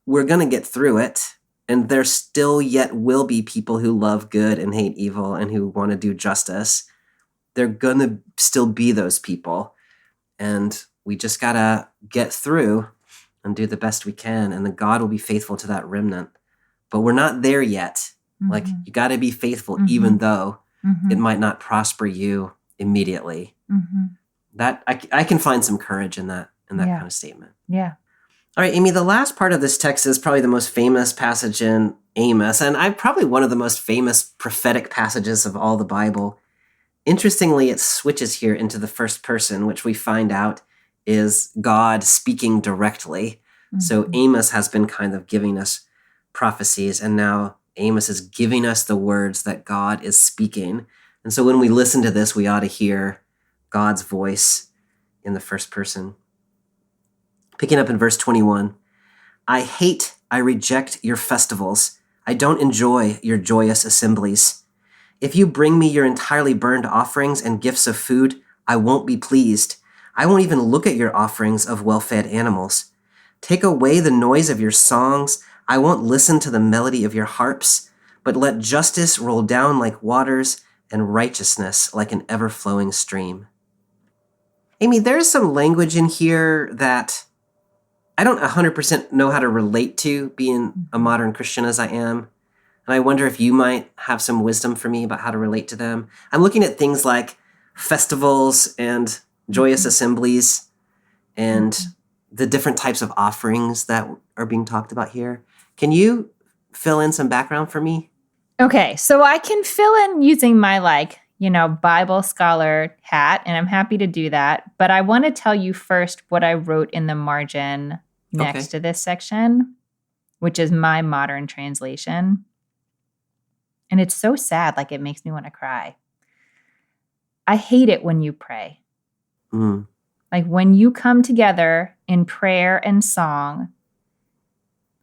B: we're going to get through it. And there still yet will be people who love good and hate evil and who want to do justice. They're going to still be those people. And we just got to get through and do the best we can. And then God will be faithful to that remnant. But we're not there yet. Like, you got to be faithful, even though it might not prosper you immediately. That I can find some courage in that kind of statement.
C: Yeah.
B: All right, Amy, the last part of this text is probably the most famous passage in Amos, and probably one of the most famous prophetic passages of all the Bible. Interestingly, it switches here into the first person, which we find out is God speaking directly. So Amos has been kind of giving us prophecies, and now Amos is giving us the words that God is speaking. And so when we listen to this, we ought to hear God's voice in the first person. Picking up in verse 21, I reject your festivals. I don't enjoy your joyous assemblies. If you bring me your entirely burned offerings and gifts of food, I won't be pleased. I won't even look at your offerings of well-fed animals. Take away the noise of your songs. I won't listen to the melody of your harps, but let justice roll down like waters and righteousness like an ever-flowing stream. Amy, there's some language in here that I don't 100% know how to relate to, being a modern Christian as I am. And I wonder if you might have some wisdom for me about how to relate to them. I'm looking at things like festivals and joyous assemblies and the different types of offerings that are being talked about here. Can you fill in some background for me?
C: Okay, so I can fill in using my Bible scholar hat, and I'm happy to do that. But I want to tell you first what I wrote in the margin next to this section, which is my modern translation. And it's so sad, like it makes me want to cry. I hate it when you pray. Like when you come together in prayer and song,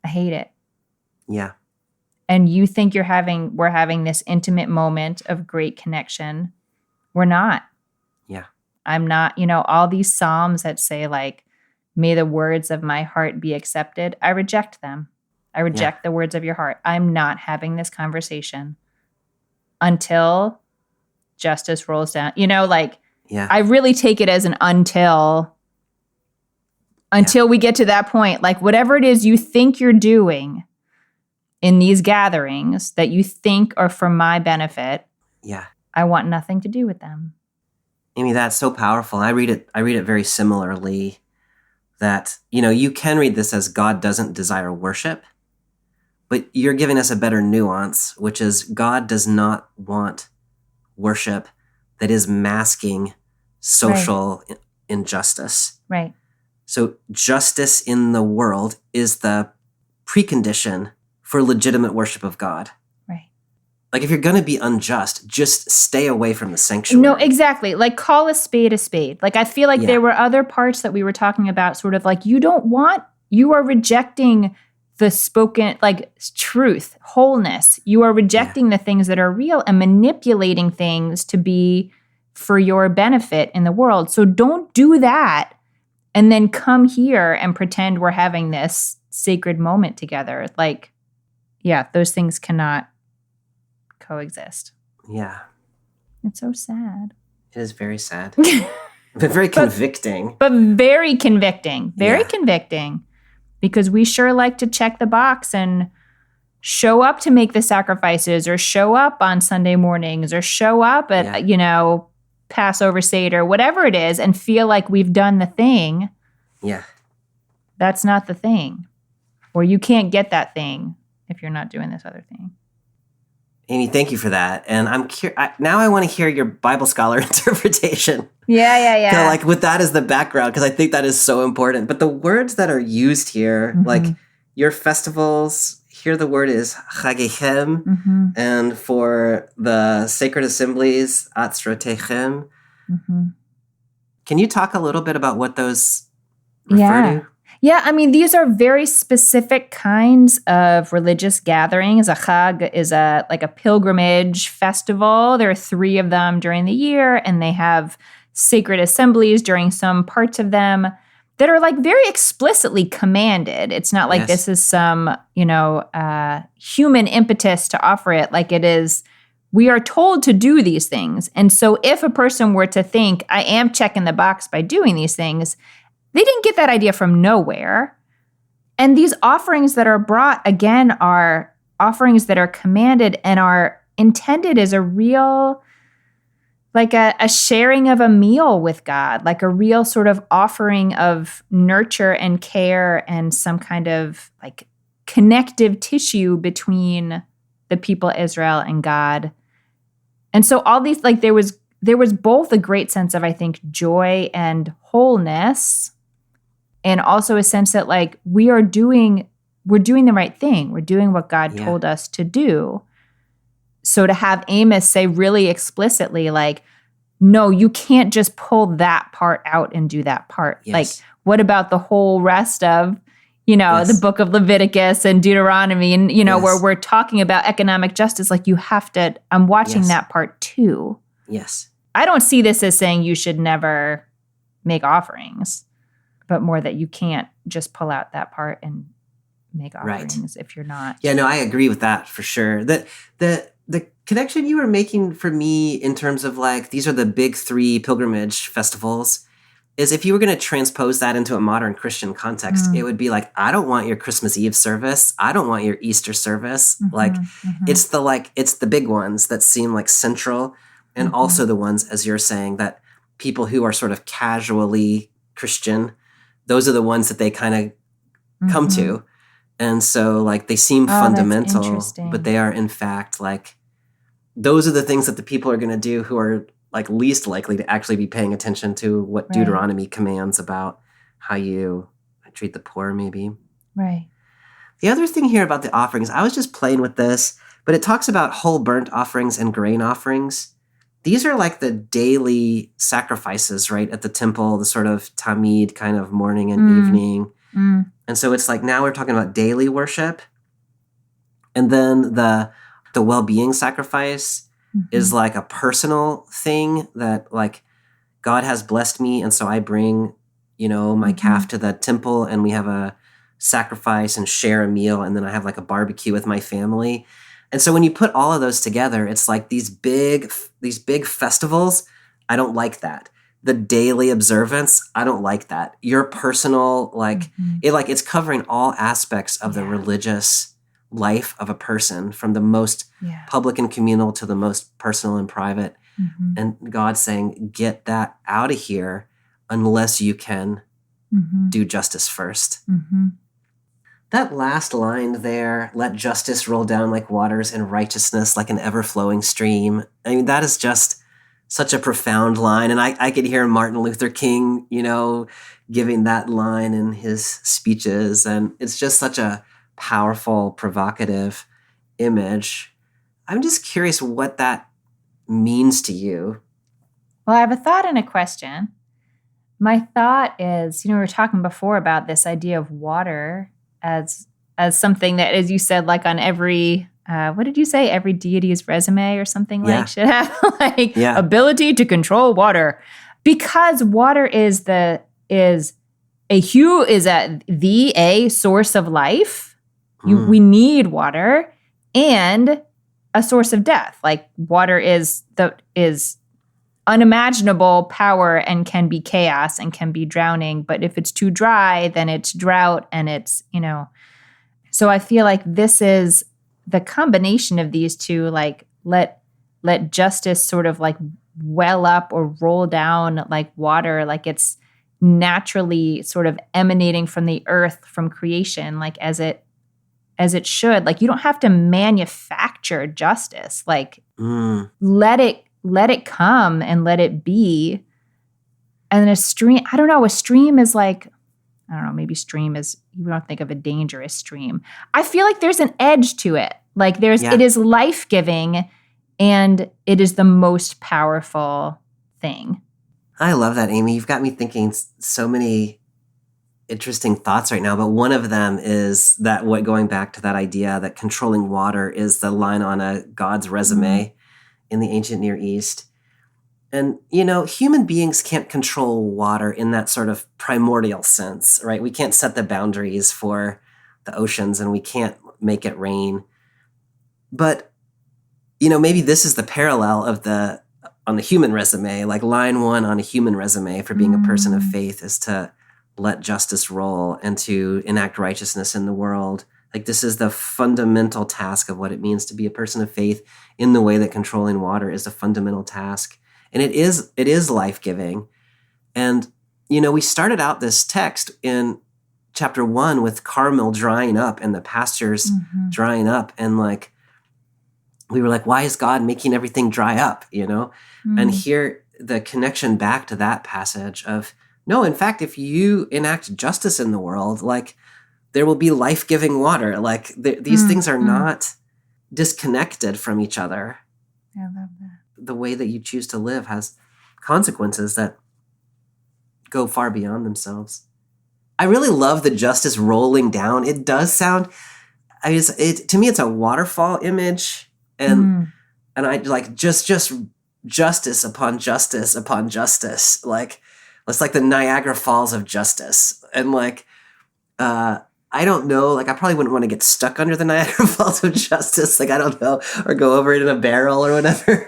C: I hate it.
B: Yeah.
C: And you think we're having this intimate moment of great connection. We're not.
B: Yeah.
C: I'm not, all these psalms that say like, may the words of my heart be accepted. I reject them. I reject the words of your heart. I'm not having this conversation until justice rolls down. I really take it as an until we get to that point. Like whatever it is you think you're doing in these gatherings that you think are for my benefit, I want nothing to do with them.
B: Amy, that's so powerful. I read it very similarly that, you can read this as God doesn't desire worship, but you're giving us a better nuance, which is God does not want worship that is masking social injustice.
C: Right.
B: So justice in the world is the precondition for legitimate worship of God.
C: Right.
B: Like if you're going to be unjust, just stay away from the sanctuary.
C: No, exactly. Like call a spade a spade. Like I feel like there were other parts that we were talking about sort of like you are rejecting the spoken, like truth, wholeness. You are rejecting the things that are real and manipulating things to be for your benefit in the world. So don't do that and then come here and pretend we're having this sacred moment together. Like, those things cannot coexist.
B: Yeah.
C: It's so sad.
B: It is very sad. But very convicting.
C: But very convicting. Very convicting. Because we sure like to check the box and show up to make the sacrifices or show up on Sunday mornings or show up at, Passover Seder, whatever it is, and feel like we've done the thing.
B: Yeah.
C: That's not the thing. Or you can't get that thing if you're not doing this other thing.
B: Amy, thank you for that. And now I want to hear your Bible scholar interpretation.
C: Yeah.
B: So, like with that as the background, because I think that is so important. But the words that are used here, like your festivals, here the word is chagechem, and for the sacred assemblies, atzrotechem. Can you talk a little bit about what those refer to?
C: Yeah, I mean, these are very specific kinds of religious gatherings. A chag is like a pilgrimage festival. There are 3 of them during the year, and they have sacred assemblies during some parts of them. that are like very explicitly commanded. It's not like
B: Yes.
C: this is some, human impetus to offer it. Like it is, we are told to do these things. And so if a person were to think, I am checking the box by doing these things, they didn't get that idea from nowhere. And these offerings that are brought, again, are offerings that are commanded and are intended as a real, like a sharing of a meal with God, like a real sort of offering of nurture and care and some kind of like connective tissue between the people Israel and God. And so all these, like there was both a great sense of, I think, joy and wholeness, and also a sense that like we're doing the right thing. We're doing what God told us to do. So to have Amos say really explicitly, like, no, you can't just pull that part out and do that part.
B: Yes.
C: Like, what about the whole rest of, the book of Leviticus and Deuteronomy and, where we're talking about economic justice? Like, you have to, I'm watching that part too.
B: Yes.
C: I don't see this as saying you should never make offerings, but more that you can't just pull out that part and make offerings if you're not.
B: Yeah, no, I agree with that for sure. The connection you were making for me in terms of like, these are the big 3 pilgrimage festivals, is if you were going to transpose that into a modern Christian context, it would be like, I don't want your Christmas Eve service. I don't want your Easter service. It's the big ones that seem like central, and also the ones, as you're saying, that people who are sort of casually Christian, those are the ones that they kind of come to. And so like they seem fundamental, but they are in fact like, those are the things that the people are going to do who are like least likely to actually be paying attention to what Deuteronomy commands about how you treat the poor, maybe.
C: Right.
B: The other thing here about the offerings, I was just playing with this, but it talks about whole burnt offerings and grain offerings. These are like the daily sacrifices, right, at the temple, the sort of tamid kind of morning and evening. And so it's like now we're talking about daily worship. And then the well-being sacrifice is like a personal thing that like God has blessed me. And so I bring, my calf to the temple and we have a sacrifice and share a meal. And then I have like a barbecue with my family. And so when you put all of those together, it's like these big festivals. I don't like that. The daily observance, I don't like that. Your personal, it's covering all aspects of the religious life of a person, from the most public and communal to the most personal and private. And God saying, get that out of here unless you can do justice first. That last line there, let justice roll down like waters and righteousness like an ever-flowing stream. I mean, that is just such a profound line. And I could hear Martin Luther King, giving that line in his speeches. And it's just such a powerful, provocative image. I'm just curious what that means to you.
C: Well, I have a thought and a question. My thought is, we were talking before about this idea of water as something that, as you said, like on every, what did you say? Every deity's resume or something should have ability to control water, because water is a source of life. We need water, and a source of death. Like water is unimaginable power and can be chaos and can be drowning. But if it's too dry, then it's drought, and it's, so I feel like this is the combination of these two, like let justice sort of like well up or roll down like water, like it's naturally sort of emanating from the earth, from creation, like as it should. Like you don't have to manufacture justice. Like let it come and let it be. And then a stream, a stream is like, maybe stream is, you don't think of a dangerous stream. I feel like there's an edge to it. Like it is life-giving, and it is the most powerful thing.
B: I love that, Amy. You've got me thinking so many interesting thoughts right now, but one of them is that going back to that idea that controlling water is the line on a God's resume in the ancient Near East. And, human beings can't control water in that sort of primordial sense, right? We can't set the boundaries for the oceans and we can't make it rain. But, maybe this is the parallel on the human resume, like line 1 on a human resume for being a person of faith is to let justice roll and to enact righteousness in the world. Like this is the fundamental task of what it means to be a person of faith in the way that controlling water is a fundamental task. And it is life-giving. And, we started out this text in chapter 1 with Carmel drying up and the pastures drying up. And we were like, why is God making everything dry up, And here the connection back to that passage of, no, in fact, if you enact justice in the world, there will be life-giving water. These things are not disconnected from each other.
C: I love that.
B: The way that you choose to live has consequences that go far beyond themselves. I really love the justice rolling down. It does sound, to me, it's a waterfall image. And I just justice upon justice upon justice. It's like the Niagara Falls of justice. And I don't know, I probably wouldn't want to get stuck under the Niagara Falls of justice. I don't know, or go over it in a barrel or whatever.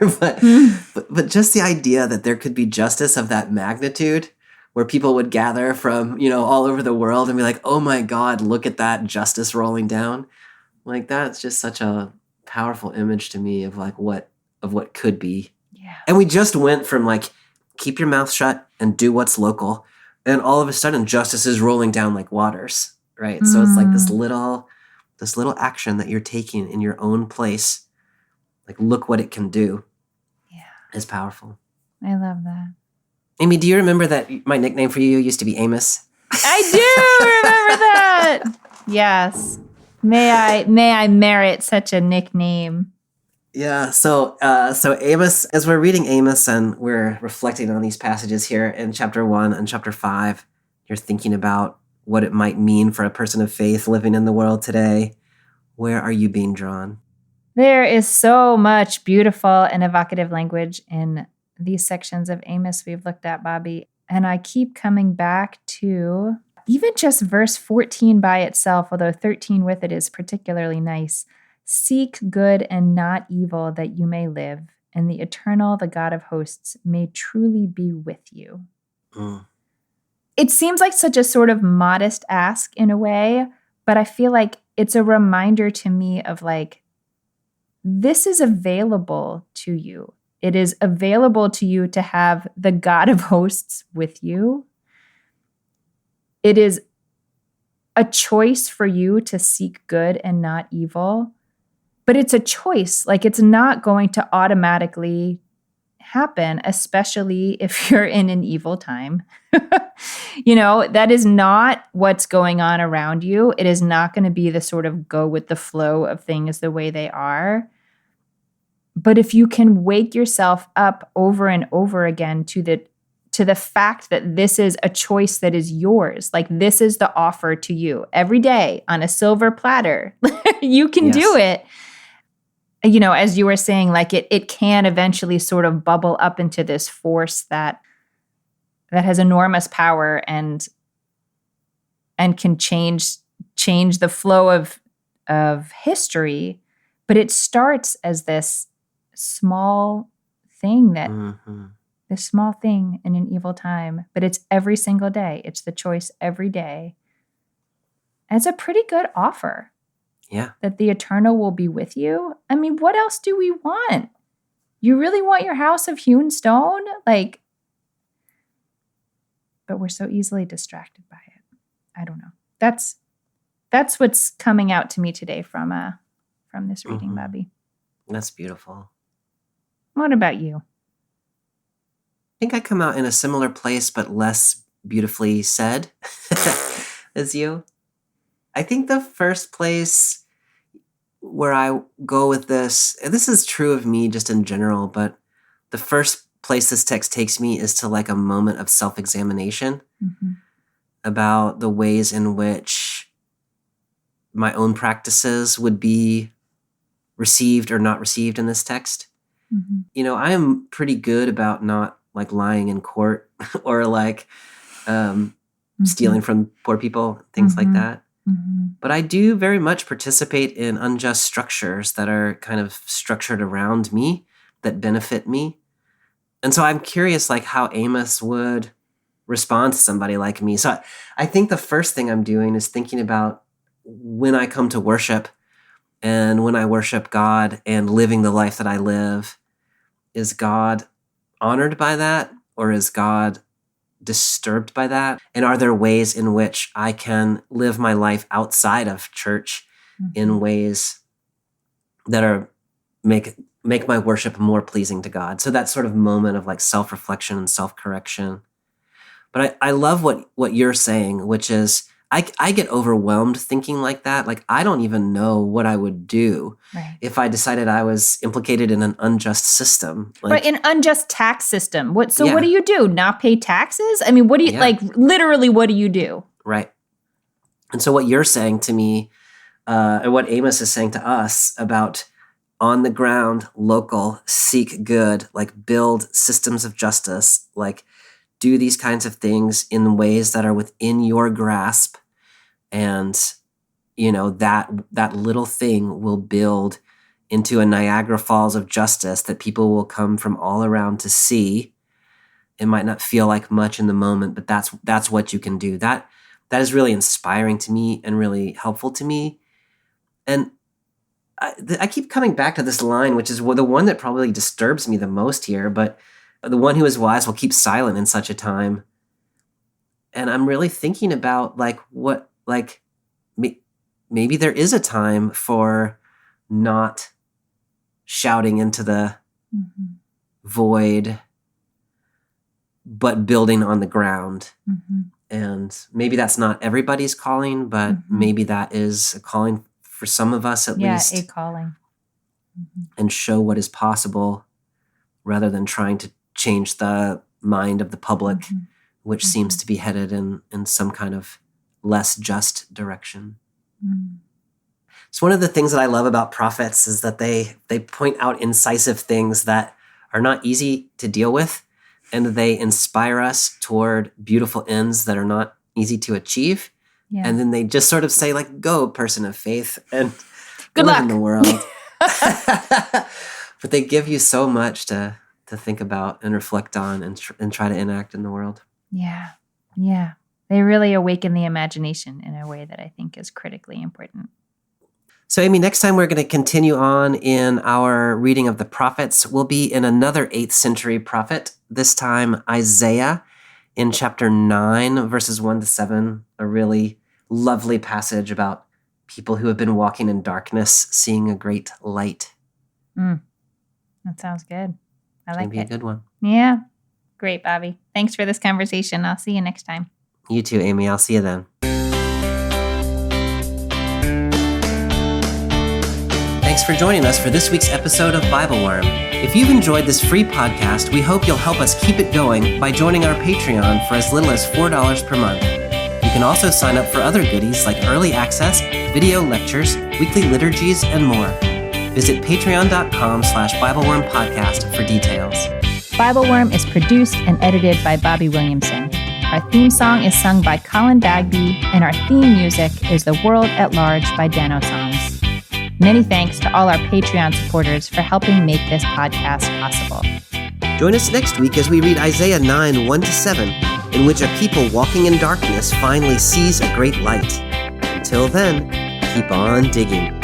B: but just the idea that there could be justice of that magnitude where people would gather from, all over the world and be like, oh my God, look at that justice rolling down. That's just such a powerful image to me of what could be.
C: Yeah.
B: And we just went from keep your mouth shut and do what's local. And all of a sudden justice is rolling down like waters. Right. So it's this little action that you're taking in your own place. Look what it can do.
C: Yeah.
B: Is powerful.
C: I love that.
B: Amy, do you remember that my nickname for you used to be Amos?
C: I do remember that. Yes. May I merit such a nickname.
B: Yeah. So Amos, as we're reading Amos and we're reflecting on these passages here in chapter 1 and chapter 5, you're thinking about what it might mean for a person of faith living in the world today. Where are you being drawn?
C: There is so much beautiful and evocative language in these sections of Amos we've looked at, Bobby. And I keep coming back to even just verse 14 by itself, although 13 with it is particularly nice. Seek good and not evil that you may live, and the eternal, the God of hosts, may truly be with you. It seems like such a sort of modest ask in a way, but I feel like it's a reminder to me of this is available to you. It is available to you to have the God of hosts with you. It is a choice for you to seek good and not evil, but it's a choice. It's not going to automatically happen, especially if you're in an evil time. That is not what's going on around you. It is not going to be the sort of go with the flow of things the way they are. But if you can wake yourself up over and over again to the fact that this is a choice that is yours, this is the offer to you every day on a silver platter, you can do it. As you were saying, it can eventually sort of bubble up into this force that has enormous power and can change the flow of history. But it starts as this small thing this small thing in an evil time, but it's every single day. It's the choice every day. And it's a pretty good offer.
B: Yeah.
C: That the eternal will be with you. I mean, what else do we want? You really want your house of hewn stone? But we're so easily distracted by it. I don't know. That's what's coming out to me today from this reading, Bobby.
B: That's beautiful.
C: What about you?
B: I think I come out in a similar place, but less beautifully said as you. I think the first place where I go with this, and this is true of me just in general, but the first place this text takes me is to a moment of self-examination about the ways in which my own practices would be received or not received in this text. I am pretty good about not like lying in court or like stealing from poor people, things like that. But I do very much participate in unjust structures that are kind of structured around me that benefit me. And so I'm curious like how Amos would respond to somebody like me. So I think the first thing I'm doing is thinking about when I come to worship and when I worship God and living the life that I live, is God honored by that, or is God disturbed by that? And are there ways in which I can live my life outside of church in ways that are make my worship more pleasing to God? So that sort of moment of like self-reflection and self-correction. But I love what you're saying, which is I get overwhelmed thinking like that. Like I don't even know what I would do if I decided I was implicated in an unjust system.
C: Like, an unjust tax system. What do you do? Not pay taxes? I mean, what do you literally what do you do?
B: Right. And so what you're saying to me, and what Amos is saying to us about on the ground, local, seek good, like build systems of justice, like do these kinds of things in ways that are within your grasp. And, that little thing will build into a Niagara Falls of justice that people will come from all around to see. It might not feel like much in the moment, but that's what you can do. That is really inspiring to me and really helpful to me. And I keep coming back to this line, which is the one that probably disturbs me the most here, but the one who is wise will keep silent in such a time. And I'm really thinking about maybe there is a time for not shouting into the void, but building on the ground. And maybe that's not everybody's calling, but maybe that is a calling for some of us at least.
C: Yeah, a calling.
B: And show what is possible rather than trying to change the mind of the public, which seems to be headed in some kind of less just direction. So one of the things that I love about prophets is that they point out incisive things that are not easy to deal with, and they inspire us toward beautiful ends that are not easy to achieve. Yeah. And then they just sort of say, like, go, person of faith, and
C: good luck
B: in the world. But they give you so much to think about and reflect on and try to enact in the world.
C: Yeah. Yeah. They really awaken the imagination in a way that I think is critically important.
B: So, Amy, next time we're going to continue on in our reading of the prophets. We'll be in another 8th century prophet, this time Isaiah, in chapter 9, verses 1-7, a really lovely passage about people who have been walking in darkness, seeing a great light.
C: That sounds good. I like it.
B: It's going to be a good one.
C: Yeah. Great, Bobby. Thanks for this conversation. I'll see you next time.
B: You too, Amy. I'll see you then. Thanks for joining us for this week's episode of Bible Worm. If you've enjoyed this free podcast, we hope you'll help us keep it going by joining our Patreon for as little as $4 per month. You can also sign up for other goodies like early access, video lectures, weekly liturgies, and more. Visit patreon.com/BibleWormPodcast for details.
C: Bible Worm is produced and edited by Bobby Williamson. Our theme song is sung by Colin Bagby, and our theme music is The World at Large by Dano Songs. Many thanks to all our Patreon supporters for helping make this podcast possible.
B: Join us next week as we read Isaiah 9, 1-7, in which a people walking in darkness finally sees a great light. Until then, keep on digging.